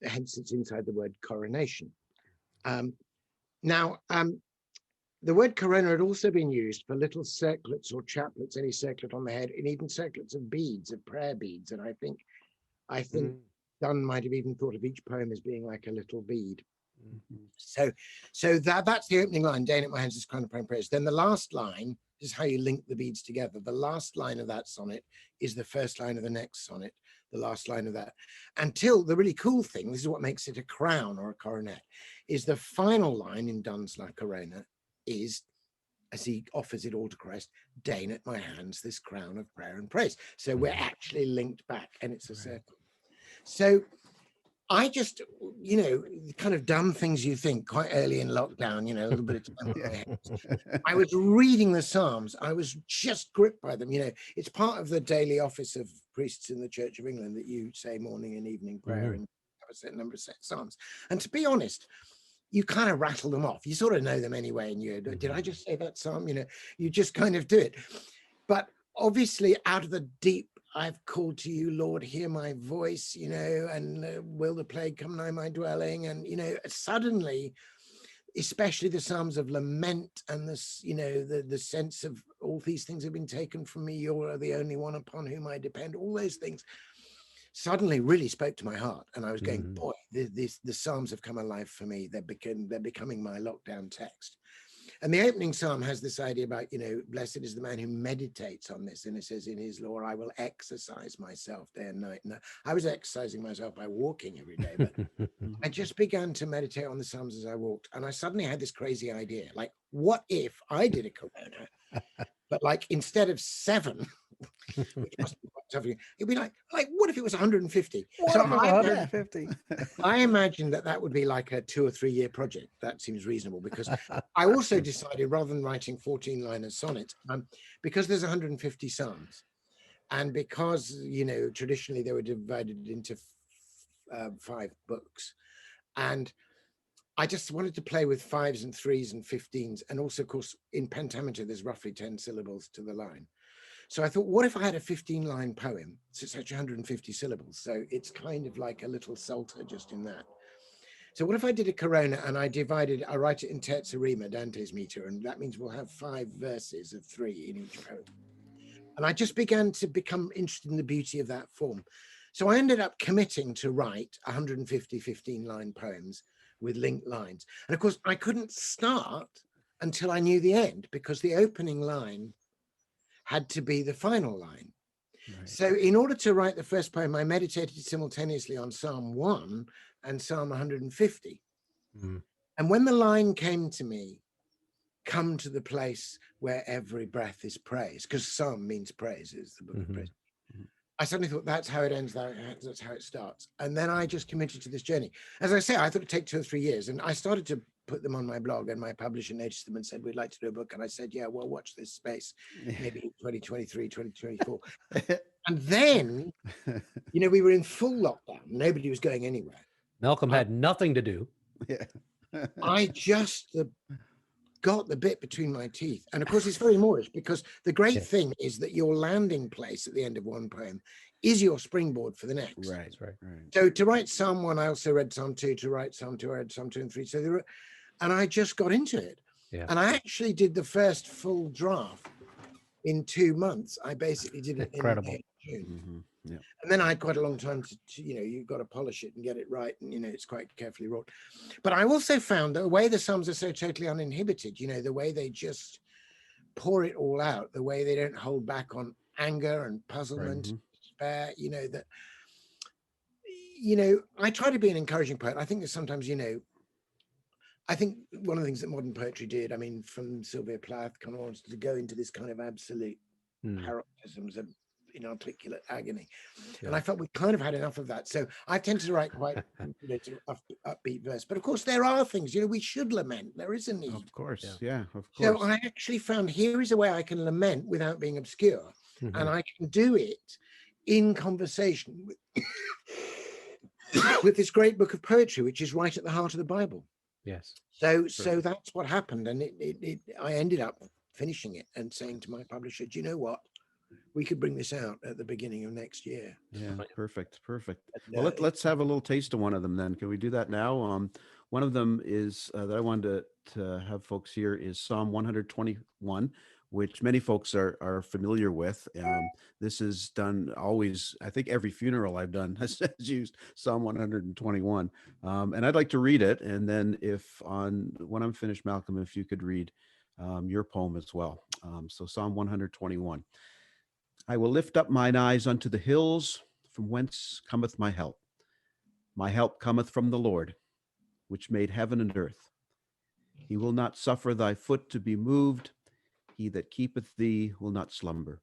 Hence it's inside the word coronation. Now, the word corona had also been used for little circlets or chaplets, any circlet on the head, and even circlets of beads, of prayer beads. And I think Donne might have even thought of each poem as being like a little bead. So that's the opening line, "Deign at my hands this crown of prayer and praise." Then the last line, this is how you link the beads together. The last line of that sonnet is the first line of the next sonnet, the last line of that. Until the really cool thing, this is what makes it a crown or a coronet, is the final line in Donne's La Corona is, as he offers it all to Christ, "Deign at my hands this crown of prayer and praise." So we're actually linked back, and it's a circle. So I just, you know, kind of dumb things you think quite early in lockdown, you know, a little bit of time on my hands. I was reading the Psalms. I was just gripped by them. You know, it's part of the daily office of priests in the Church of England that you say morning and evening prayer and have a certain number of Psalms. And to be honest, you kind of rattle them off. You sort of know them anyway. And you, did I just say that Psalm? You know, you just kind of do it. But obviously out of the deep, "I've called to you, Lord, hear my voice," you know, and "will the plague come nigh my dwelling?" And, you know, suddenly, especially the Psalms of lament and this, you know, the sense of all these things have been taken from me, you're the only one upon whom I depend, all those things suddenly really spoke to my heart. And I was going, boy, the Psalms have come alive for me. They're becoming my lockdown text. And the opening psalm has this idea about, you know, blessed is the man who meditates on this. And it says, in his law, I will exercise myself day and night. And I was exercising myself by walking every day, but I just began to meditate on the Psalms as I walked. And I suddenly had this crazy idea, like, what if I did a corona, but like instead of 7, which must be quite tough, it'd be like, what if it was 150? So 150. I imagine that would be like a 2 or 3 year project. That seems reasonable, because I also decided, rather than writing 14-liner sonnets, because there's 150 psalms, and because, you know, traditionally they were divided into 5 books, and I just wanted to play with 5s and 3s and 15s. And also, of course, in pentameter, there's roughly 10 syllables to the line. So I thought, what if I had a 15-line poem? So it's actually 150 syllables. So it's kind of like a little psalter just in that. So what if I did a corona and I write it in terza rima, Dante's meter, and that means we'll have 5 verses of 3 in each poem. And I just began to become interested in the beauty of that form. So I ended up committing to write 150 15-line poems with linked lines. And of course, I couldn't start until I knew the end, because the opening line had to be the final line. Right. So in order to write the first poem, I meditated simultaneously on Psalm 1 and Psalm 150. Mm. And when the line came to me, come to the place where every breath is praise, because Psalm means praise, is the book of praise. I suddenly thought, that's how it ends, that's how it starts. And then I just committed to this journey. As I say, I thought it'd take 2 or 3 years. And I started to put them on my blog, and my publisher noticed them and said, we'd like to do a book. And I said, yeah, well, watch this space, maybe 2023, 2024. And then, you know, we were in full lockdown. Nobody was going anywhere. Malcolm had nothing to do. Yeah. I just got the bit between my teeth. And of course, it's very Moorish, because the great thing is that your landing place at the end of one poem is your springboard for the next. Right. So to write Psalm 1, I also read Psalm 2. To write Psalm 2, I read Psalm 2 and 3. So and I just got into it. Yeah. And I actually did the first full draft in 2 months. I basically did it in June. Mm-hmm. Yeah. And then I had quite a long time to, you know, you've got to polish it and get it right. And, you know, it's quite carefully wrought. But I also found the way the Psalms are so totally uninhibited, you know, the way they just pour it all out, the way they don't hold back on anger and puzzlement, despair, you know, that, you know, I try to be an encouraging poet. I think that sometimes, you know, I think one of the things that modern poetry did, I mean, from Sylvia Plath, kind of wants to go into this kind of absolute paroxysms of inarticulate agony. Yeah. And I felt we kind of had enough of that. So I tend to write quite upbeat verse. But of course, there are things, you know, we should lament. There is a need. Of course. Yeah, of course. So I actually found here is a way I can lament without being obscure. And I can do it in conversation with this great book of poetry, which is right at the heart of the Bible. Yes. So that's what happened. And I ended up finishing it and saying to my publisher, do you know what? We could bring this out at the beginning of next year. Yeah, perfect. Well, let's have a little taste of one of them then. Can we do that now? One of them is that I wanted to have folks hear is Psalm 121, which many folks are familiar with. This is done always, I think every funeral I've done has used Psalm 121. And I'd like to read it. And then when I'm finished, Malcolm, if you could read your poem as well. So Psalm 121. I will lift up mine eyes unto the hills, from whence cometh my help. My help cometh from the Lord, which made heaven and earth. He will not suffer thy foot to be moved. He that keepeth thee will not slumber.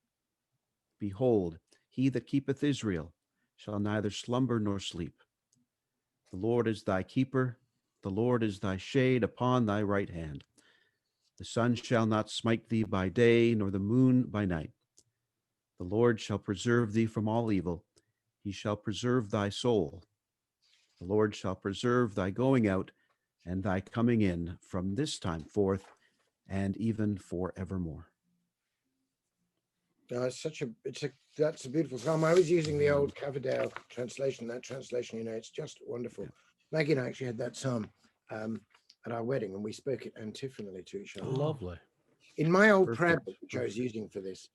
Behold, he that keepeth Israel shall neither slumber nor sleep. The Lord is thy keeper. The Lord is thy shade upon thy right hand. The sun shall not smite thee by day, nor the moon by night. The Lord shall preserve thee from all evil. He shall preserve thy soul. The Lord shall preserve thy going out and thy coming in from this time forth and even forevermore. That's a beautiful psalm. I was using the old Coverdale translation. That translation, you know, it's just wonderful. Yeah. Maggie and I actually had that psalm at our wedding, and we spoke it antiphonally to each other. Lovely. In my old prayer book, which I was using for this,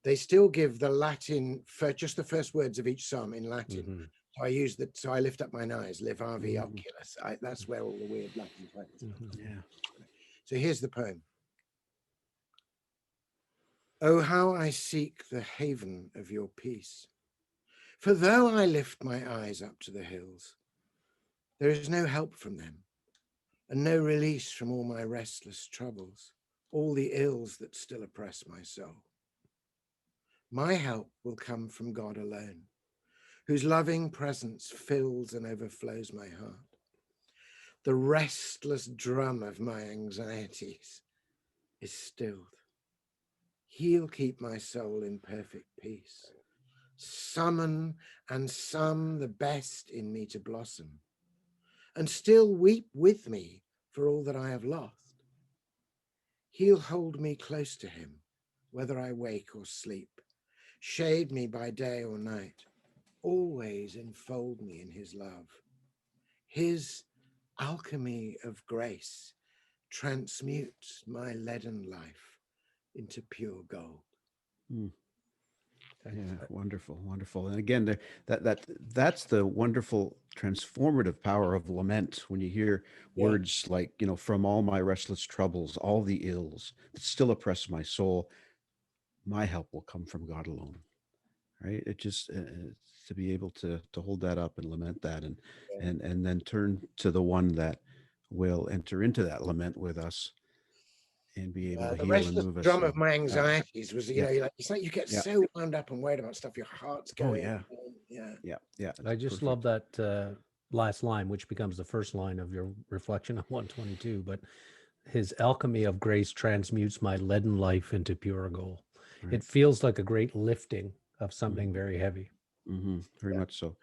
they still give the Latin for just the first words of each psalm in Latin. So I use that. So I lift up mine eyes, levavi oculus. That's where all the weird Latin titles come from. Yeah. So here's the poem. Oh, how I seek the haven of your peace. For though I lift my eyes up to the hills, there is no help from them, and no release from all my restless troubles, all the ills that still oppress my soul. My help will come from God alone, whose loving presence fills and overflows my heart. The restless drum of my anxieties is stilled. He'll keep my soul in perfect peace. Summon and sum the best in me to blossom, and still weep with me for all that I have lost. He'll hold me close to him, whether I wake or sleep, shade me by day or night, always enfold me in his love. His alchemy of grace transmutes my leaden life into pure gold. Mm. Yeah, wonderful, wonderful. And again, that's the wonderful transformative power of lament. When you hear words like, from all my restless troubles, all the ills that still oppress my soul, my help will come from God alone. Right? It just to be able to hold that up and lament that, and then turn to the one that will enter into that lament with us and be able to the heal and restless move us. drum of my anxieties was, it's like you get Yeah. so wound up and worried about stuff, your heart's going. Yeah. I just love that last line, which becomes the first line of your reflection on 122. But his alchemy of grace transmutes my leaden life into pure gold. Right. It feels like a great lifting of something very heavy. Mm-hmm. Very much so.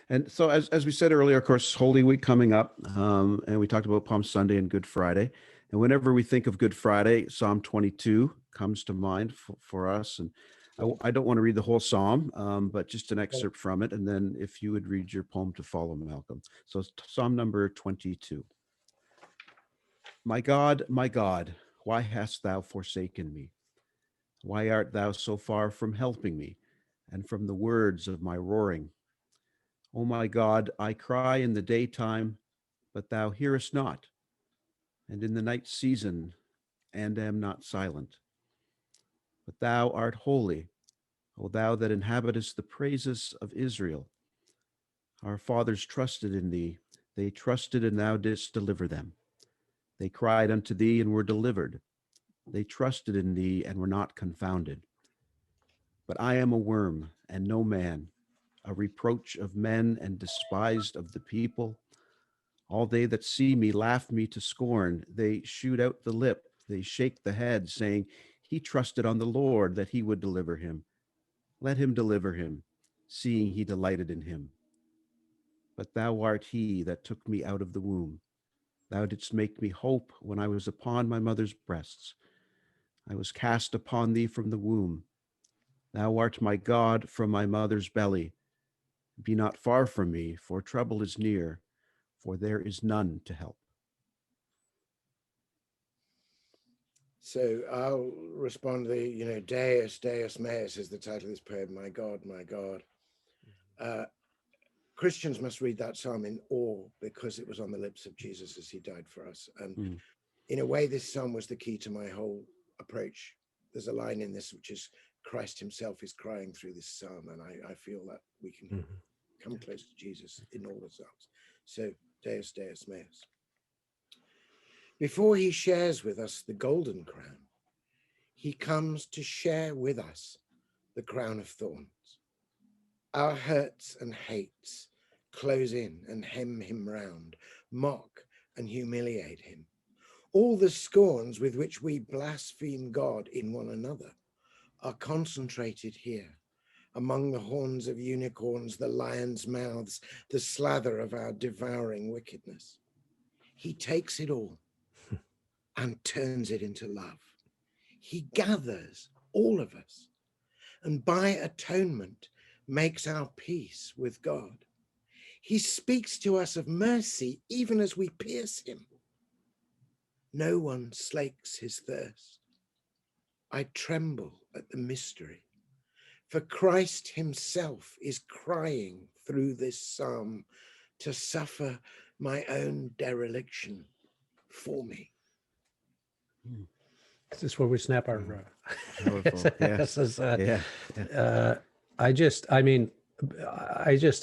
And so, as we said earlier, of course, Holy Week coming up, and we talked about Palm Sunday and Good Friday. And whenever we think of Good Friday, Psalm 22 comes to mind for us. And I don't want to read the whole psalm, but just an excerpt from it. And then if you would read your poem to follow, Malcolm. So Psalm number 22. My God, why hast thou forsaken me? Why art thou so far from helping me, and from the words of my roaring? O my God, I cry in the daytime, but thou hearest not, and in the night season, and am not silent. But thou art holy, O thou that inhabitest the praises of Israel. Our fathers trusted in thee, they trusted, and thou didst deliver them. They cried unto thee and were delivered. They trusted in thee and were not confounded. But I am a worm and no man, a reproach of men and despised of the people. All they that see me laugh me to scorn. They shoot out the lip, they shake the head, saying, He trusted on the Lord that he would deliver him. Let him deliver him, seeing he delighted in him. But thou art he that took me out of the womb. Thou didst make me hope when I was upon my mother's breasts. I was cast upon thee from the womb. Thou art my God from my mother's belly. Be not far from me, for trouble is near, for there is none to help. So I'll respond to the, Deus, Deus meus is the title of this poem, my God, my God. Christians must read that psalm in awe because it was on the lips of Jesus as he died for us. And in a way, this psalm was the key to my whole approach. There's a line in this, which is Christ himself is crying through this psalm. And I feel that we can come close to Jesus in all the psalms. So Deus, Deus meus. Before he shares with us the golden crown, he comes to share with us the crown of thorns. Our hurts and hates close in and hem him round, mock and humiliate him. All the scorns with which we blaspheme God in one another are concentrated here, among the horns of unicorns, the lions' mouths, the slather of our devouring wickedness. He takes it all and turns it into love. He gathers all of us, and by atonement makes our peace with God. He speaks to us of mercy even as we pierce him. No one slakes his thirst. I tremble at the mystery, for Christ himself is crying through this psalm to suffer my own dereliction for me. Is this where we snap our Powerful.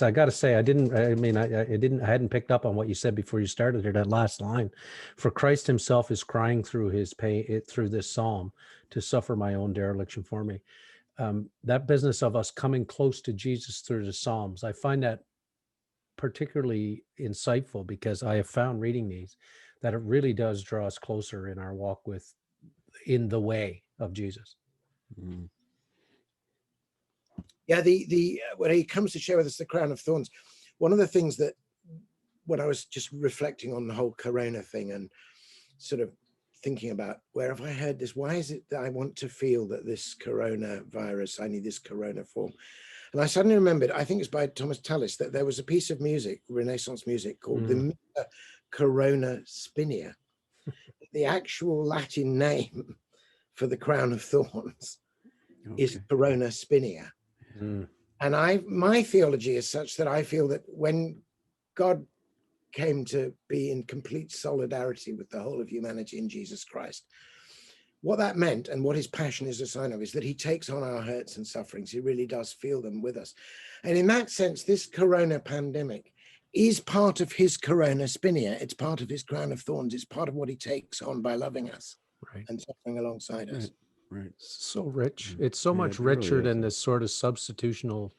I got to say, I hadn't picked up on what you said before you started here, that last line. For Christ himself is crying through his pain, through this psalm, to suffer my own dereliction for me. That business of us coming close to Jesus through the Psalms, I find that particularly insightful because I have found reading these that it really does draw us closer in our walk in the way of Jesus. Yeah, the when he comes to share with us the crown of thorns, one of the things that when I was just reflecting on the whole Corona thing and sort of thinking about, where have I heard this? Why is it that I want to feel that this coronavirus, I need this Corona form? And I suddenly remembered, I think it's by Thomas Tallis, that there was a piece of music, Renaissance music, called the Corona Spinia. The actual Latin name for the crown of thorns is Corona Spinia. And my theology is such that I feel that when God came to be in complete solidarity with the whole of humanity in Jesus Christ, what that meant and what his passion is a sign of is that he takes on our hurts and sufferings. He really does feel them with us. And in that sense, this Corona pandemic is part of his Corona Spinia. It's part of his crown of thorns. It's part of what he takes on by loving us and suffering alongside us. Right. So rich. It's so much richer than this sort of substitutional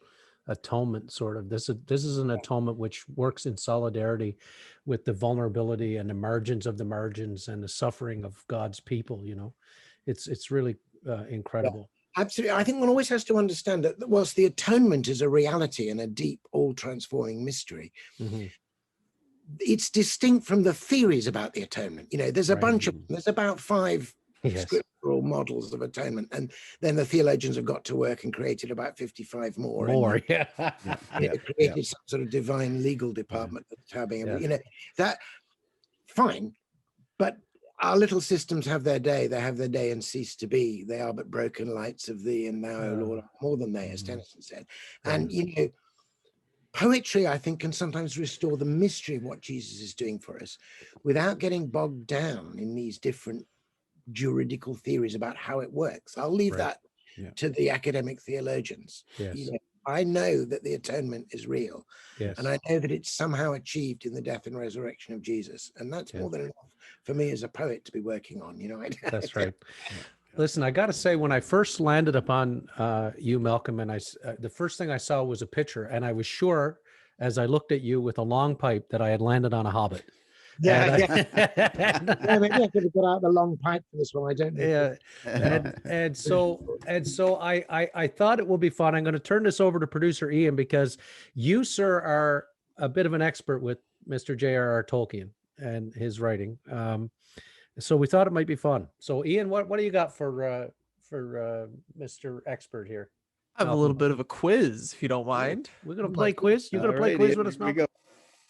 atonement sort of. This is an atonement which works in solidarity with the vulnerability and the margins of the margins and the suffering of God's people, you know. It's really incredible. Yeah, absolutely. I think one always has to understand that whilst the atonement is a reality and a deep, all-transforming mystery, it's distinct from the theories about the atonement. You know, there's a bunch of, there's about 5 scriptural models of atonement, and then the theologians have got to work and created about 55 more. Created some sort of divine legal department that's having, you know, that fine, but our little systems have their day. They have their day and cease to be. They are but broken lights of thee, and thou, O Lord, art more than they, as Tennyson said. And you know, poetry, I think, can sometimes restore the mystery of what Jesus is doing for us without getting bogged down in these different juridical theories about how it works. I'll leave that to the academic theologians. You know, I know that the atonement is real, and I know that it's somehow achieved in the death and resurrection of Jesus, and that's more than enough for me as a poet to be working on. You know, that's right. Listen, I got to say, when I first landed upon you, Malcolm, and the first thing I saw was a picture, and I was sure, as I looked at you with a long pipe, that I had landed on a hobbit. Maybe I could have got out the long pipe for this one. I don't know. And so I thought it will be fun. I'm going to turn this over to producer Ian, because you, sir, are a bit of an expert with Mr. J.R.R. Tolkien and his writing. So we thought it might be fun. So Ian, what do you got for Mr. Expert here? I have a little bit of a quiz, if you don't mind. We're going to play quiz. You going to play quiz with us, Malcolm?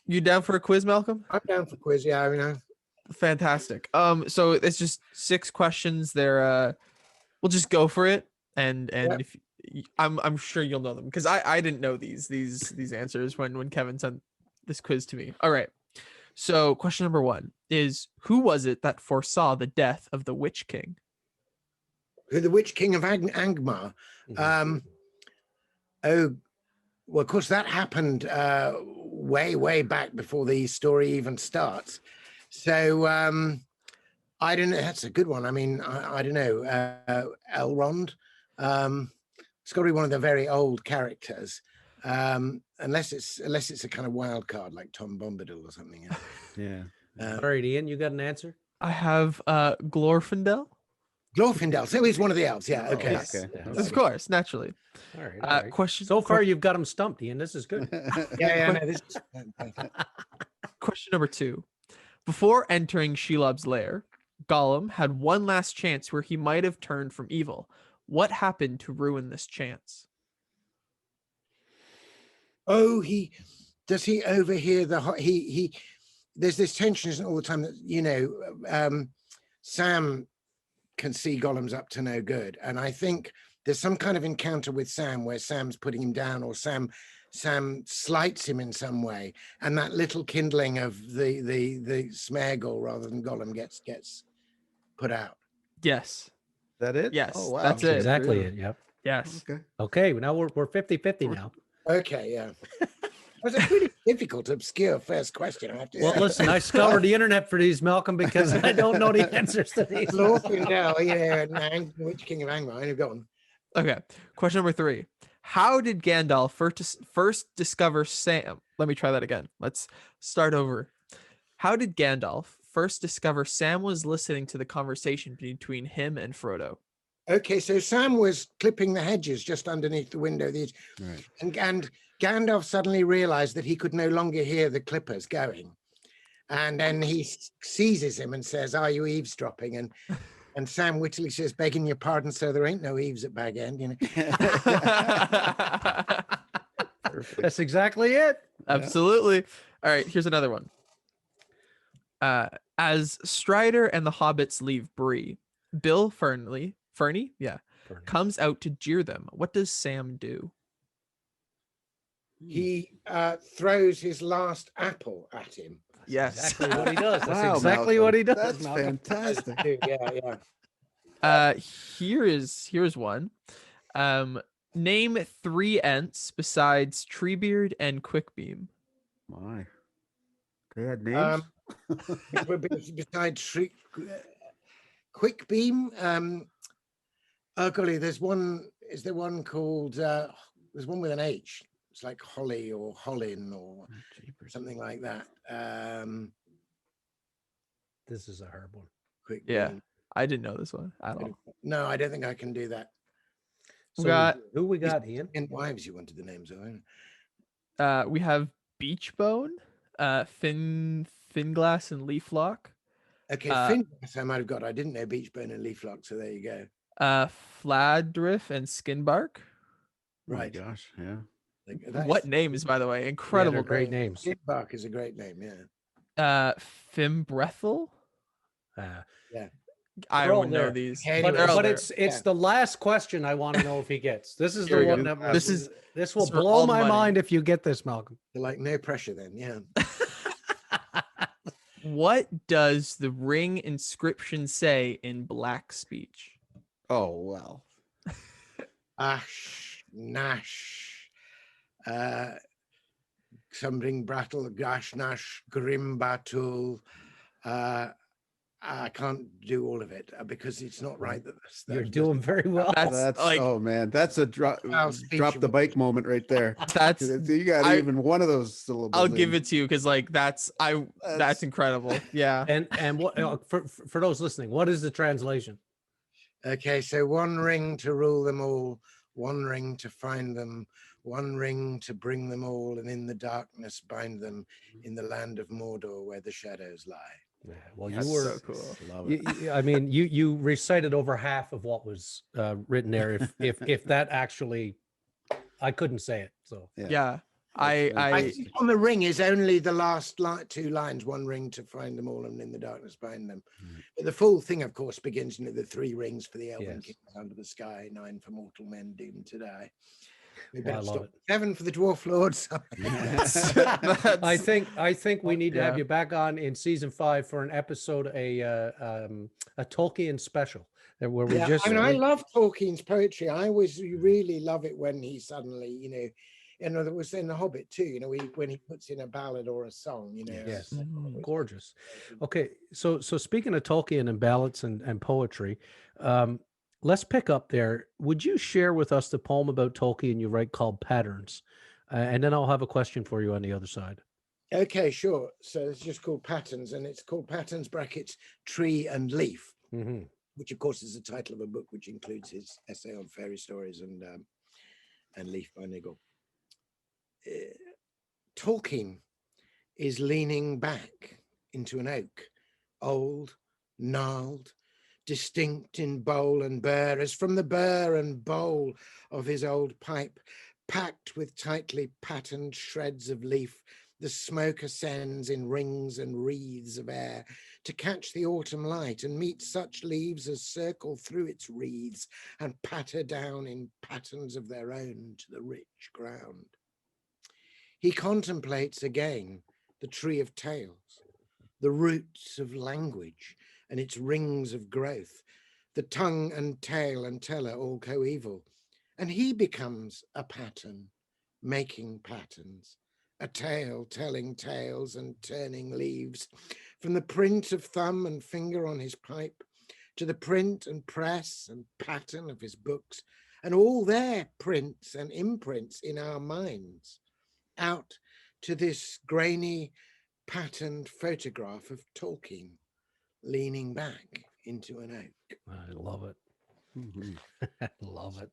You down for a quiz, Malcolm? I'm down for quiz. Yeah, I mean, fantastic. So it's just 6 questions. We'll just go for it, and if I'm sure you'll know them, because I didn't know these answers when Kevin sent this quiz to me. All right. So question number 1 is, who was it that foresaw the death of the Witch King? The Witch King of Angmar. Well, of course, that happened way back before the story even starts. So I don't know. That's a good one. I mean, I don't know. Elrond. It's got to be one of the very old characters, unless it's a kind of wild card like Tom Bombadil or something. All right, Ian, you got an answer? I have Glorfindel. Glorfindel. So he's one of the elves. Yeah. Okay. Of course, naturally. All right. Question. So far, you've got him stumped, Ian. This is good. Question number 2. Before entering Shelob's lair, Gollum had one last chance where he might have turned from evil. What happened to ruin this chance? Oh, does he overhear he there's this tension, isn't it, all the time that, you know, Sam can see Gollum's up to no good, and I think there's some kind of encounter with Sam where Sam's putting him down, or Sam slights him in some way, and that little kindling of the Smeagol rather than Gollum gets put out. Yes. That it? Yes. Oh, wow. That's it. Exactly it. Yep. Yes. Okay. Now we're 50-50 now. Okay. Yeah. It was a pretty difficult, obscure first question. I have to say. Well, listen, I scoured the internet for these, Malcolm, because I don't know the answers to these. Glorfindel, yeah, Witch King of Angmar. I've got one. Okay. Question number 3. How did Gandalf first discover Sam? Let me try that again. Let's start over. How did Gandalf first discover Sam was listening to the conversation between him and Frodo? Okay, so Sam was clipping the hedges just underneath the window. And Gandalf suddenly realized that he could no longer hear the clippers going. And then he seizes him and says, "Are you eavesdropping?" And Sam Whitley says, "Begging your pardon, sir, there ain't no eaves at Bag End." You know? That's exactly it. Absolutely. All right, here's another one. As Strider and the hobbits leave Bree, Bill Fernie, comes out to jeer them. What does Sam do? He throws his last apple at him. Yes. Exactly what he does. That's Wow, exactly Malcolm. what he does. That's Malcolm. fantastic. Yeah. Here's one. Name 3 Ents besides Treebeard and Quickbeam. My. They had names? Besides Quickbeam, oh golly, there's one. Is there one called? There's one with an H. It's like Holly or Hollin or something like that. This is a hard one. Quickbeam. Yeah, I didn't know this one at all. No, I don't think I can do that. So who we got, Ian? And wives, you wanted the names of. We have Beachbone, Finglass, and Leaflock. Okay, Finglass I might have got. I didn't know Beachbone and Leaflock, so there you go. Fladriff and Skinbark. Right. Oh my gosh, yeah. What names, by the way? Incredible. Great names. Skinbark is a great name, yeah. Fimbrethel. Yeah. I don't know these. But it's the last question I want to know if he gets. This is Here the we one go. this will for blow all the my money. mind if you get this, Malcolm. You're like, no pressure then, yeah. What does the ring inscription say in Black speech? Oh, well. Ash, Nash, something Brattle, Gash, Nash, Grim Battle. I can't do all of it because it's not right. You're doing very well. That's like, oh man, that's a drop the bike moment right there. That's you got even one of those syllables. I'll give it to you because like that's incredible. Yeah. And what for those listening, what is the translation? Okay, so one ring to rule them all, one ring to find them, one ring to bring them all, and in the darkness bind them in the land of Mordor where the shadows lie. Yeah, well, That's you were so cool. I mean, you recited over half of what was written there. If that actually, I couldn't say it. So yeah. I on the ring is only the last 2 lines, one ring to find them all and in the darkness bind them. But the full thing, of course, begins the 3 rings for the elven kings under the sky, 9 for mortal men doomed to die. We better stop. 7 for the dwarf lords. I think we need to have you back on in season 5 for an episode, a Tolkien special where we I love Tolkien's poetry. I always really love it when he suddenly, and it was in The Hobbit too, when he puts in a ballad or a song, Yes, gorgeous. Okay, so speaking of Tolkien and ballads and poetry, let's pick up there. Would you share with us the poem about Tolkien you write called Patterns? And then I'll have a question for you on the other side. Okay, sure. So it's just called Patterns, and it's called Patterns brackets Tree and Leaf, which of course is the title of a book which includes his essay on fairy stories and Leaf by Nigel. Tolkien is leaning back into an oak, old, gnarled, distinct in bowl and burr, as from the burr and bowl of his old pipe, packed with tightly patterned shreds of leaf, the smoke ascends in rings and wreaths of air to catch the autumn light and meet such leaves as circle through its wreaths and patter down in patterns of their own to the rich ground. He contemplates again the tree of tales, the roots of language and its rings of growth, the tongue and tail and teller all coeval, and he becomes a pattern, making patterns, a tale telling tales and turning leaves, from the print of thumb and finger on his pipe to the print and press and pattern of his books, and all their prints and imprints in our minds, out to this grainy, patterned photograph of Tolkien leaning back into an oak. I love it. I love it.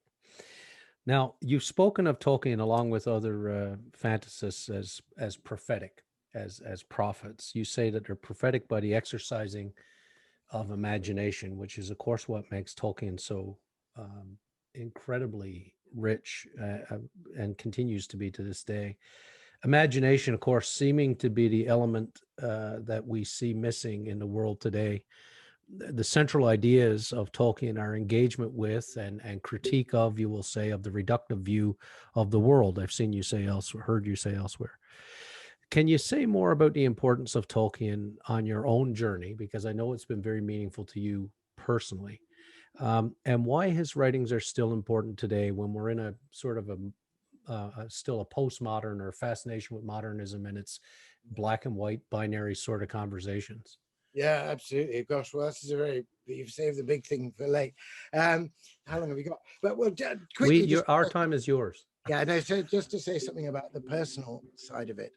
Now, you've spoken of Tolkien along with other fantasists as prophetic, as prophets. You say that they're prophetic by the exercising of imagination, which is, of course, what makes Tolkien so incredibly rich and continues to be to this day. Imagination, of course, seeming to be the element that we see missing in the world today. The central ideas of Tolkien are engagement with and critique of, you will say, of the reductive view of the world. I've seen you say elsewhere, heard you say elsewhere. Can you say more about the importance of Tolkien on your own journey? Because I know it's been very meaningful to you personally. And why his writings are still important today when we're in a sort of still a postmodern or fascination with modernism and its black and white binary sort of conversations. Yeah, absolutely. Gosh, well, this is you've saved the big thing for late. How long have you got? But well, quickly, our time is yours. Yeah, no, so just to say something about the personal side of it.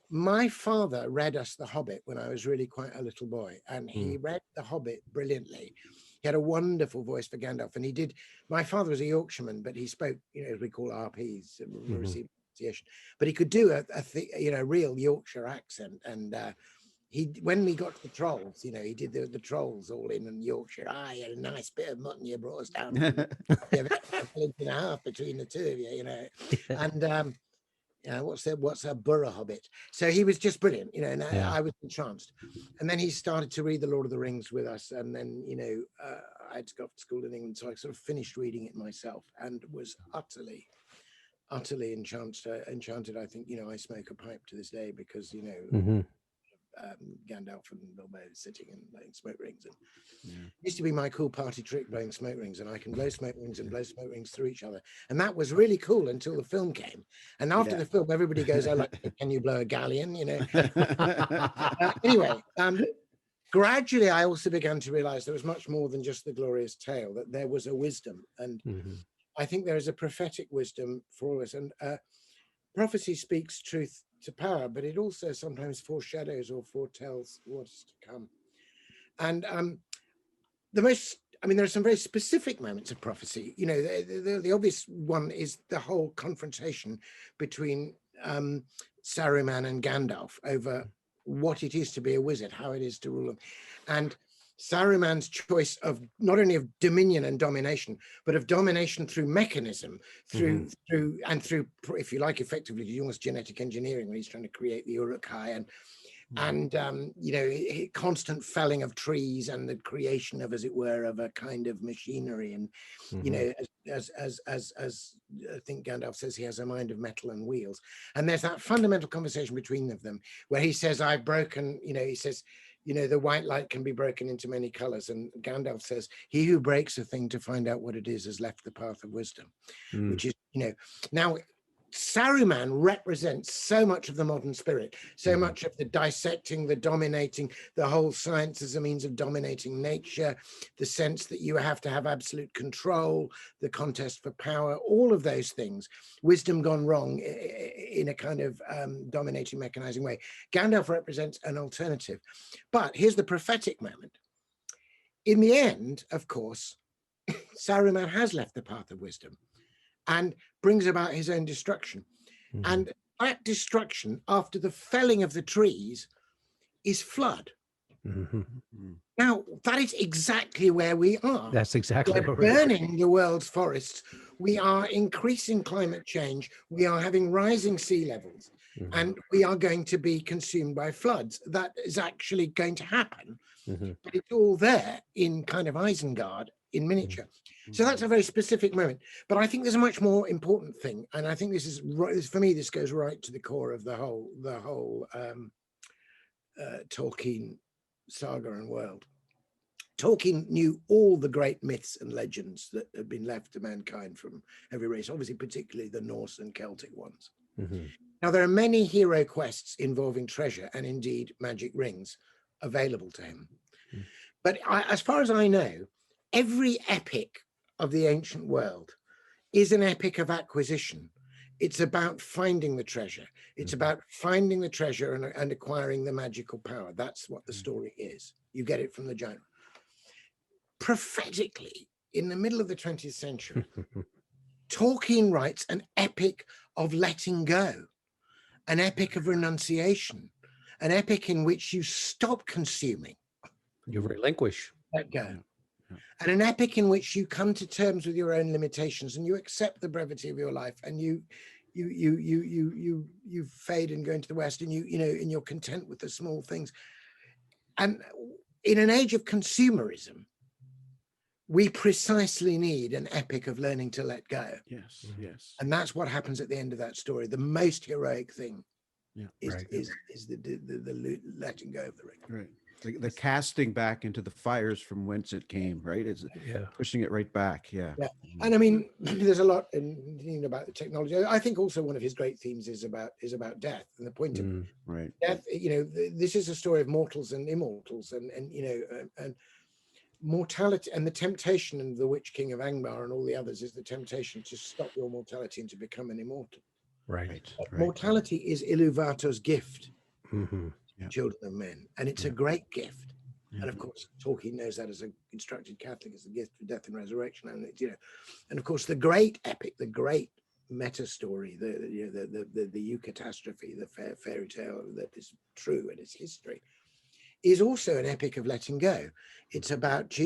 My father read us The Hobbit when I was really quite a little boy, and he read The Hobbit brilliantly. He had a wonderful voice for Gandalf, and he did. My father was a Yorkshireman, but he spoke, as we call RPs, received pronunciation. But he could do a real Yorkshire accent, and when we got to the trolls, he did the trolls all in Yorkshire. You had a nice bit of mutton you brought us down. In a half between the two of you, and what's a borough hobbit? So he was just brilliant, and I was entranced. And then he started to read The Lord of the Rings with us, and then I had to go off to school in England, so I sort of finished reading it myself and was utterly enchanted. I think I smoke a pipe to this day because Gandalf and Bilbo sitting and blowing smoke rings. And it used to be my cool party trick, blowing smoke rings, and I can blow smoke rings and blow smoke rings through each other. And that was really cool until the film came. And after the film, everybody goes, can you blow a galleon? Anyway, gradually, I also began to realize there was much more than just the glorious tale, that there was a wisdom. And I think there is a prophetic wisdom for all of us. And prophecy speaks truth to power, but it also sometimes foreshadows or foretells what's to come. And there are some very specific moments of prophecy. The obvious one is the whole confrontation between Saruman and Gandalf over what it is to be a wizard, how it is to rule them. And Saruman's choice of not only of dominion and domination, but of domination through mechanism, through, if you like, effectively almost genetic engineering, when he's trying to create the Uruk-hai, and constant felling of trees and the creation of, as it were, of a kind of machinery. And as I think Gandalf says, he has a mind of metal and wheels. And there's that fundamental conversation between them where he says, I've broken, he says, the white light can be broken into many colors. And Gandalf says, he who breaks a thing to find out what it is has left the path of wisdom, which is, now Saruman represents so much of the modern spirit, so much of the dissecting, the dominating, the whole science as a means of dominating nature, the sense that you have to have absolute control, the contest for power, all of those things, wisdom gone wrong in a kind of dominating, mechanizing way. Gandalf represents an alternative. But here's the prophetic moment. In the end, of course, Saruman has left the path of wisdom and brings about his own destruction. And that destruction, after the felling of the trees, is flood. Now, that is exactly where we are. That's exactly where we're burning the world's forests. We are increasing climate change. We are having rising sea levels. And we are going to be consumed by floods. That is actually going to happen. But it's all there in kind of Isengard in miniature. So that's a very specific moment. But I think there's a much more important thing. And I think this is, for me, this goes right to the core of the whole Tolkien saga and world. Tolkien knew all the great myths and legends that had been left to mankind from every race, obviously particularly the Norse and Celtic ones. Now, there are many hero quests involving treasure and indeed magic rings available to him. But as far as I know, every epic of the ancient world is an epic of acquisition. It's about finding the treasure. It's about finding the treasure and acquiring the magical power. That's what the story is. You get it from the giant. Prophetically, in the middle of the 20th century, Tolkien writes an epic of letting go, an epic of renunciation, an epic in which you stop consuming. You relinquish. Let go. Yeah. And an epic in which you come to terms with your own limitations and you accept the brevity of your life, and you fade and go into the West, and and you're content with the small things. And in an age of consumerism, we precisely need an epic of learning to let go. Yes, yes. And that's what happens at the end of that story. The most heroic thing is the letting go of the ring. Right. The casting back into the fires from whence it came, right? It's pushing it right back. Yeah. And I mean, there's a lot in about the technology. I think also one of his great themes is about death, and the point of death. This is a story of mortals and immortals, and mortality, and the temptation, and the Witch King of Angmar and all the others is the temptation to stop your mortality and to become an immortal. Right. Mortality is Iluvato's gift. Mm-hmm. Children of men, and it's a great gift. And of course Tolkien knows that as an instructed Catholic, it's the gift of death and resurrection. And and of course the great epic, the great meta story, the eucatastrophe, the fairy tale that is true and is history, is also an epic of letting go. It's about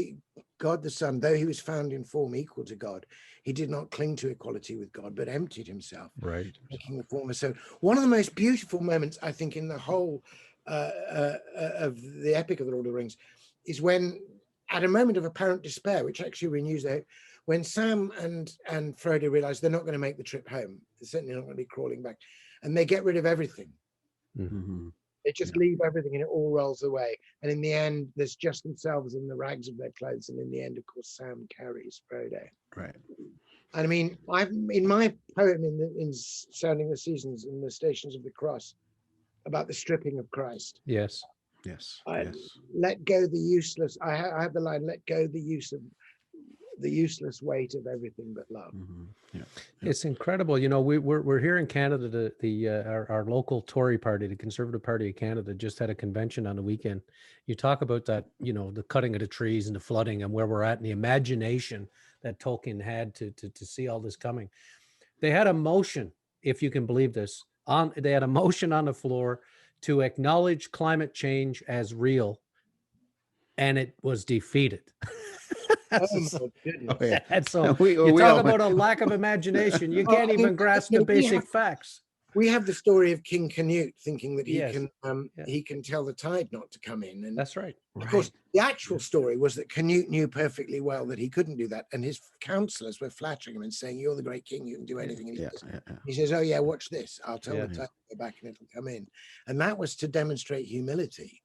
God the Son. Though he was found in form equal to God, he did not cling to equality with God, but emptied himself, taking the form of so. One of the most beautiful moments, I think, in the whole of the epic of the Lord of the Rings is when, at a moment of apparent despair, which actually renews their hope, when Sam and Frodo realize they're not going to make the trip home, they're certainly not going to be crawling back, and they get rid of everything. Mm-hmm. They just leave everything and it all rolls away. And in the end, there's just themselves and the rags of their clothes. And in the end, of course, Sam carries Frodo. Right. And I mean, in my poem in Sounding the Seasons in the Stations of the Cross, about the stripping of Christ. Yes. Let go the useless. I have the line, let go the useless weight of everything but love. Mm-hmm. Yeah. It's incredible. We're here in Canada. Our local Tory party, the Conservative Party of Canada, just had a convention on the weekend. You talk about that, the cutting of the trees and the flooding and where we're at, and the imagination that Tolkien had to see all this coming. They had a motion, if you can believe this, they had a motion on the floor to acknowledge climate change as real, and it was defeated. Oh my goodness. Oh, yeah. And so we talk about a lack of imagination. You can't even grasp the basic facts. We have the story of King Canute thinking that he can tell the tide not to come in. And that's right. Of course, the actual story was that Canute knew perfectly well that he couldn't do that. And his counselors were flattering him and saying, you're the great king, you can do anything. And he says, oh yeah, watch this. I'll tell the tide to go back and it'll come in. And that was to demonstrate humility.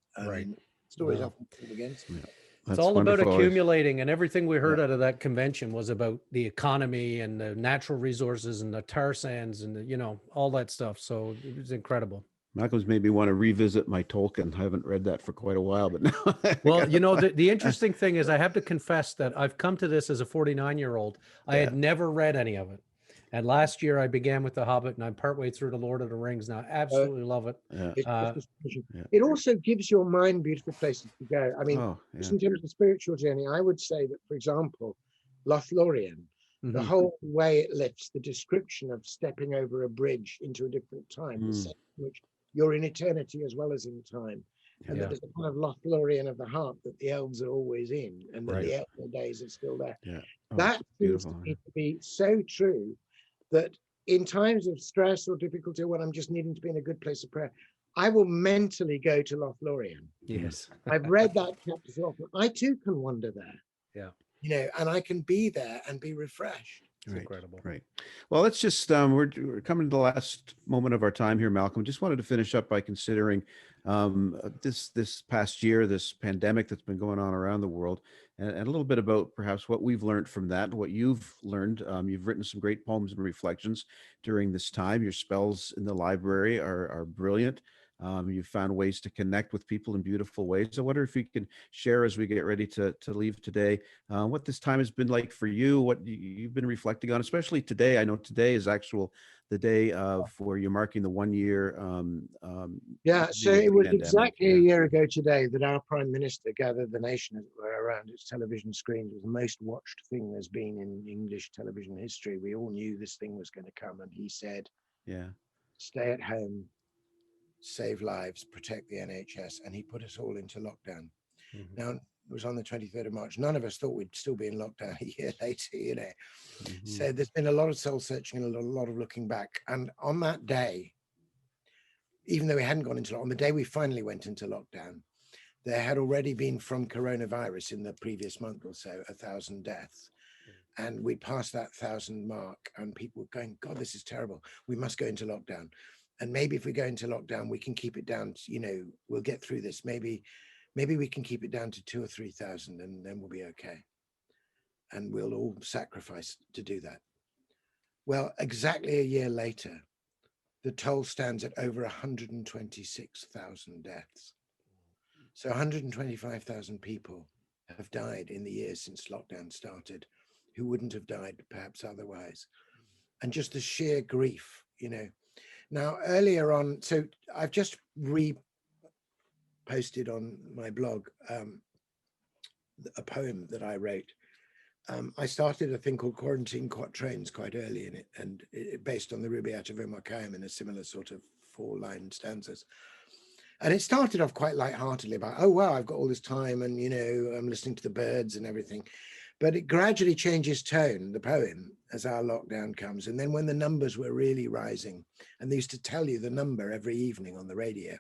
Stories often put against him. It's all about accumulating, and everything we heard out of that convention was about the economy and the natural resources and the tar sands and all that stuff. So it was incredible. Malcolm's made me want to revisit my Tolkien. I haven't read that for quite a while, but now. Well, the interesting thing is I have to confess that I've come to this as a 49-year-old. I had never read any of it. And last year I began with The Hobbit, and I'm partway through The Lord of the Rings now. Absolutely love it. It also gives your mind beautiful places to go. I mean, just in terms of spiritual journey, I would say that, for example, Lothlorien, the whole way it lifts, the description of stepping over a bridge into a different time, the sense in which you're in eternity as well as in time. And that there's a kind of Lothlorien of the heart that the elves are always in, and that the elder days are still there. That seems to me to be so true, that in times of stress or difficulty, when I'm just needing to be in a good place of prayer, I will mentally go to Lothlorien. Yes. I've read that chapter so often. I too can wander there. Yeah. And I can be there and be refreshed. It's incredible. Right. Well, let's just, we're coming to the last moment of our time here, Malcolm. Just wanted to finish up by considering this past year, this pandemic that's been going on around the world, and a little bit about perhaps what we've learned from that, what you've learned. You've written some great poems and reflections during this time. Your spells in the library are brilliant. You've found ways to connect with people in beautiful ways. I wonder if you can share as we get ready to leave today, what this time has been like for you, what you've been reflecting on, especially today. I know today is the day of where you're marking the 1 year. Yeah, so ending of it the was pandemic. exactly a year ago today that our Prime Minister gathered the nation, as it were, around its television screens. It was the most watched thing there's been in English television history. We all knew this thing was going to come, and he said, Yeah. stay at home, save lives, protect the NHS, and he put us all into lockdown. Mhm. Now, it was on the 23rd of March. None of us thought we'd still be in lockdown a year later, you know. So there's been a lot of soul searching and a lot of looking back. And on that day, even though we hadn't gone into lockdown, on the day we finally went into lockdown, there had already been from coronavirus in the previous month or so, 1,000 deaths. And we passed that 1,000 mark and people were going, God, this is terrible. We must go into lockdown. And maybe if we go into lockdown, we can keep it down, you know, we'll get through this. Maybe we can keep it down to 2,000 or 3,000 and then we'll be okay. And we'll all sacrifice to do that. Well, exactly a year later, the toll stands at over 126,000 deaths. So 125,000 people have died in the years since lockdown started, who wouldn't have died perhaps otherwise. And just the sheer grief, you know. Now, earlier on, so I've just reposted on my blog a poem that I wrote. I started a thing called Quarantine Quatrains quite early in it, and based on the Rubaiyat of Malcom in a similar sort of 4-line stanzas. And it started off quite lightheartedly about, oh, wow, I've got all this time and, you know, I'm listening to the birds and everything. But it gradually changes tone, the poem, as our lockdown comes. And then when the numbers were really rising, and they used to tell you the number every evening on the radio,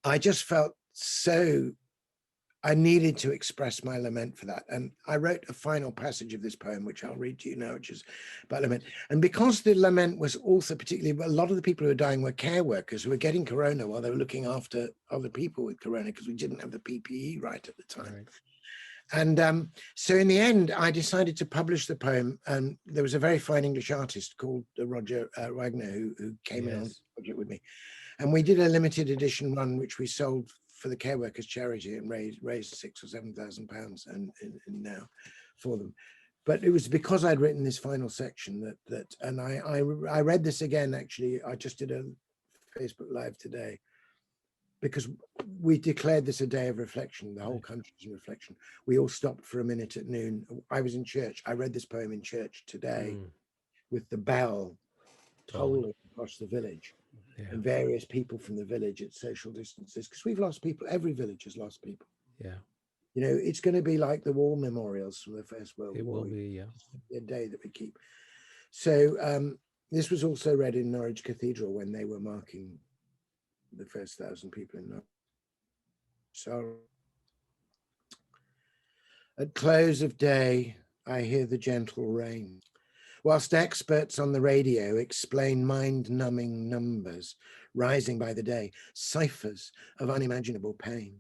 I just felt so, I needed to express my lament for that. And I wrote a final passage of this poem, which I'll read to you now, which is about lament. And because the lament was also particularly, a lot of the people who were dying were care workers who were getting corona while they were looking after other people with corona, because we didn't have the PPE right at the time. Right. And so in the end, I decided to publish the poem. And there was a very fine English artist called Roger Wagner who came in on the project with me. And we did a limited edition run, which we sold for the care workers charity and raised £6,000 or £7,000 and now for them. But it was because I'd written this final section and I read this again, actually. I just did a Facebook Live today because we declared this a day of reflection. The whole country's in reflection. We all stopped for a minute at noon. I was in church. I read this poem in church today with the bell tolling across the village. Yeah. And various people from the village at social distances, because we've lost people. Every village has lost people. Yeah. You know, it's going to be like the war memorials from the First World War. It will be, yeah. A day that we keep. So this was also read in Norwich Cathedral when they were marking the first 1,000 people in Norwich. So at close of day, I hear the gentle rain. Whilst experts on the radio explain mind-numbing numbers rising by the day, ciphers of unimaginable pain.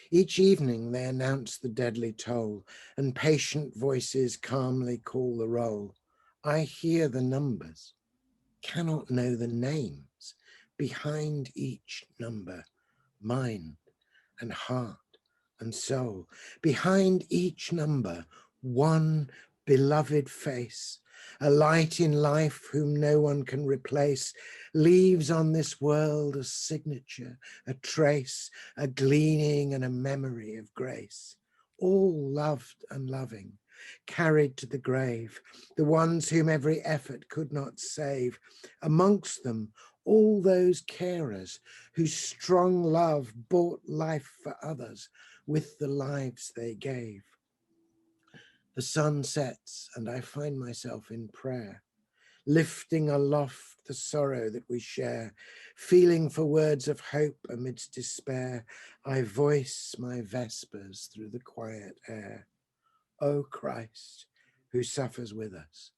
Each evening they announce the deadly toll, and patient voices calmly call the roll. I hear the numbers, cannot know the names behind each number, mind and heart and soul. Behind each number, one beloved face, a light in life whom no one can replace, leaves on this world a signature, a trace, a gleaning and a memory of grace. All loved and loving, carried to the grave, the ones whom every effort could not save. Amongst them, all those carers whose strong love bought life for others with the lives they gave. The sun sets and I find myself in prayer, lifting aloft the sorrow that we share, feeling for words of hope amidst despair. I voice my vespers through the quiet air. O Christ, who suffers with us,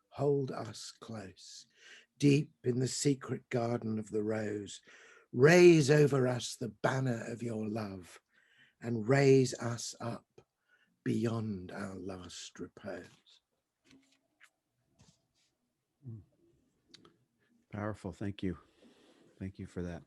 hold us close, deep in the secret garden of the rose. Raise over us the banner of your love and raise us up beyond our last repose. Powerful. Thank you. Thank you for that.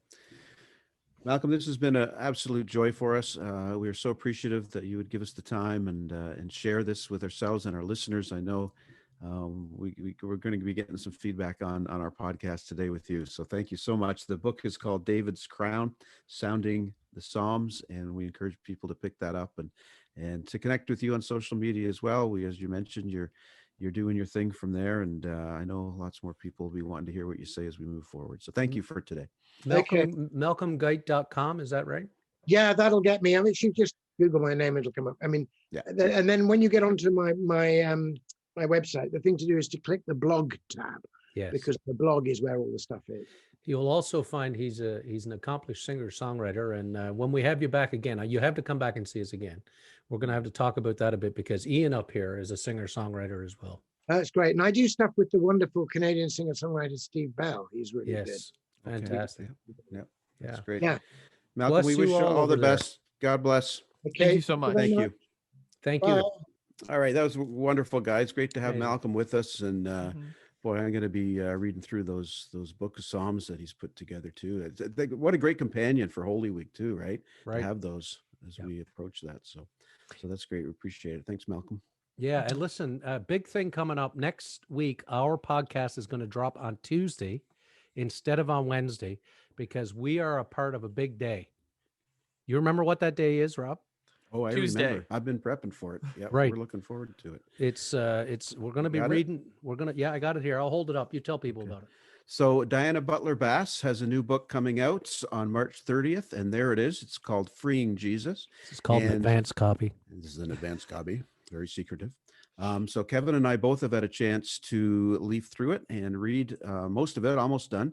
Malcolm, this has been an absolute joy for us. We are so appreciative that you would give us the time and share this with ourselves and our listeners. I know we're going to be getting some feedback on our podcast today with you. So thank you so much. The book is called David's Crown, Sounding the Psalms, and we encourage people to pick that up and to connect with you on social media as well. As you mentioned, you're doing your thing from there, and I know lots more people will be wanting to hear what you say as we move forward. So thank you for today. Malcomguite.com, is that right? Yeah, that'll get me. I mean, if you just Google my name, it'll come up. I mean, and then when you get onto my website, the thing to do is to click the blog tab. Yes. Because the blog is where all the stuff is. You'll also find he's an accomplished singer-songwriter, and when we have you back again, you have to come back and see us again. We're going to have to talk about that a bit because Ian up here is a singer-songwriter as well. That's great. And I do stuff with the wonderful Canadian singer-songwriter Steve Bell. He's really good. Fantastic. Yep. That's great. Yeah. Malcolm, Bless we wish you all the best. God bless. Okay. Thank you so much. Thank you. Thank Bye. you. All right. That was wonderful, guys. Great to have Amazing. Malcolm with us. And boy, I'm going to be reading through those book of Psalms that he's put together too. What a great companion for Holy Week too, right? Right. To have those as we approach that. So that's great. We appreciate it. Thanks, Malcolm. Yeah. And listen, a big thing coming up next week. Our podcast is going to drop on Tuesday instead of on Wednesday because we are a part of a big day. You remember what that day is, Rob? Oh, I Tuesday. remember. I've been prepping for it. Yeah, Right. We're looking forward to it. We're going to be reading. I got it here. I'll hold it up. You tell people about it. So Diana Butler Bass has a new book coming out on March 30th, and there it is. It's called Freeing Jesus. It's called an advanced copy. This is an advanced copy, very secretive. So Kevin and I both have had a chance to leaf through it and read most of it, almost done.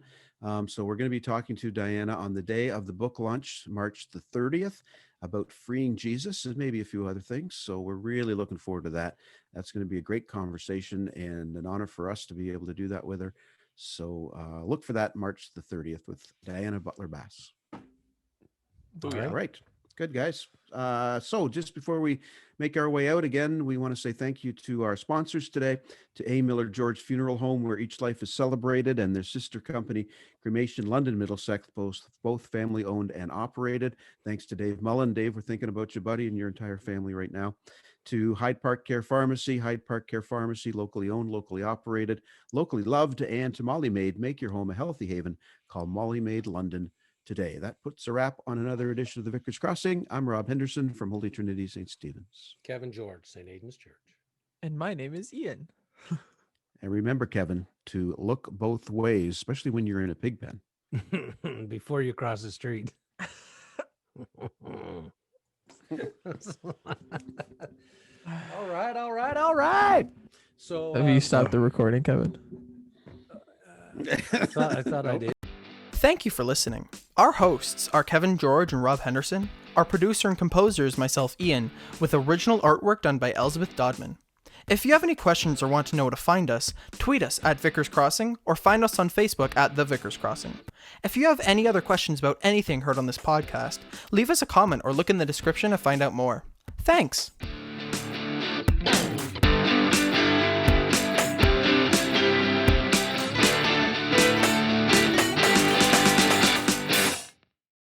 So we're going to be talking to Diana on the day of the book launch, March the 30th, about freeing Jesus and maybe a few other things. So we're really looking forward to that. That's going to be a great conversation and an honor for us to be able to do that with her. So look for that March the 30th with Diana Butler Bass. All right. Good, guys. So just before we make our way out again, we want to say thank you to our sponsors today, to A. Miller George Funeral Home, where each life is celebrated, and their sister company, Cremation London, Middlesex, both family owned and operated. Thanks to Dave Mullen. Dave, we're thinking about you, buddy, and your entire family right now. To Hyde Park Care Pharmacy, locally owned, locally operated, locally loved, and to Molly Maid, make your home a healthy haven. Call Molly Maid London today. That puts a wrap on another edition of the Vicar's Crossing. I'm Rob Henderson from Holy Trinity St. Stephen's. Kevin George, St. Aidan's Church. And my name is Ian. And remember, Kevin, to look both ways, especially when you're in a pig pen. Before you cross the street. All right. So Have you stopped the recording, Kevin? I thought I did. Thank you for listening. Our hosts are Kevin George and Rob Henderson. Our producer and composer is myself, Ian, with original artwork done by Elizabeth Dodman. If you have any questions or want to know where to find us, tweet us at Vicar's Crossing or find us on Facebook at The Vicar's Crossing. If you have any other questions about anything heard on this podcast, leave us a comment or look in the description to find out more. Thanks!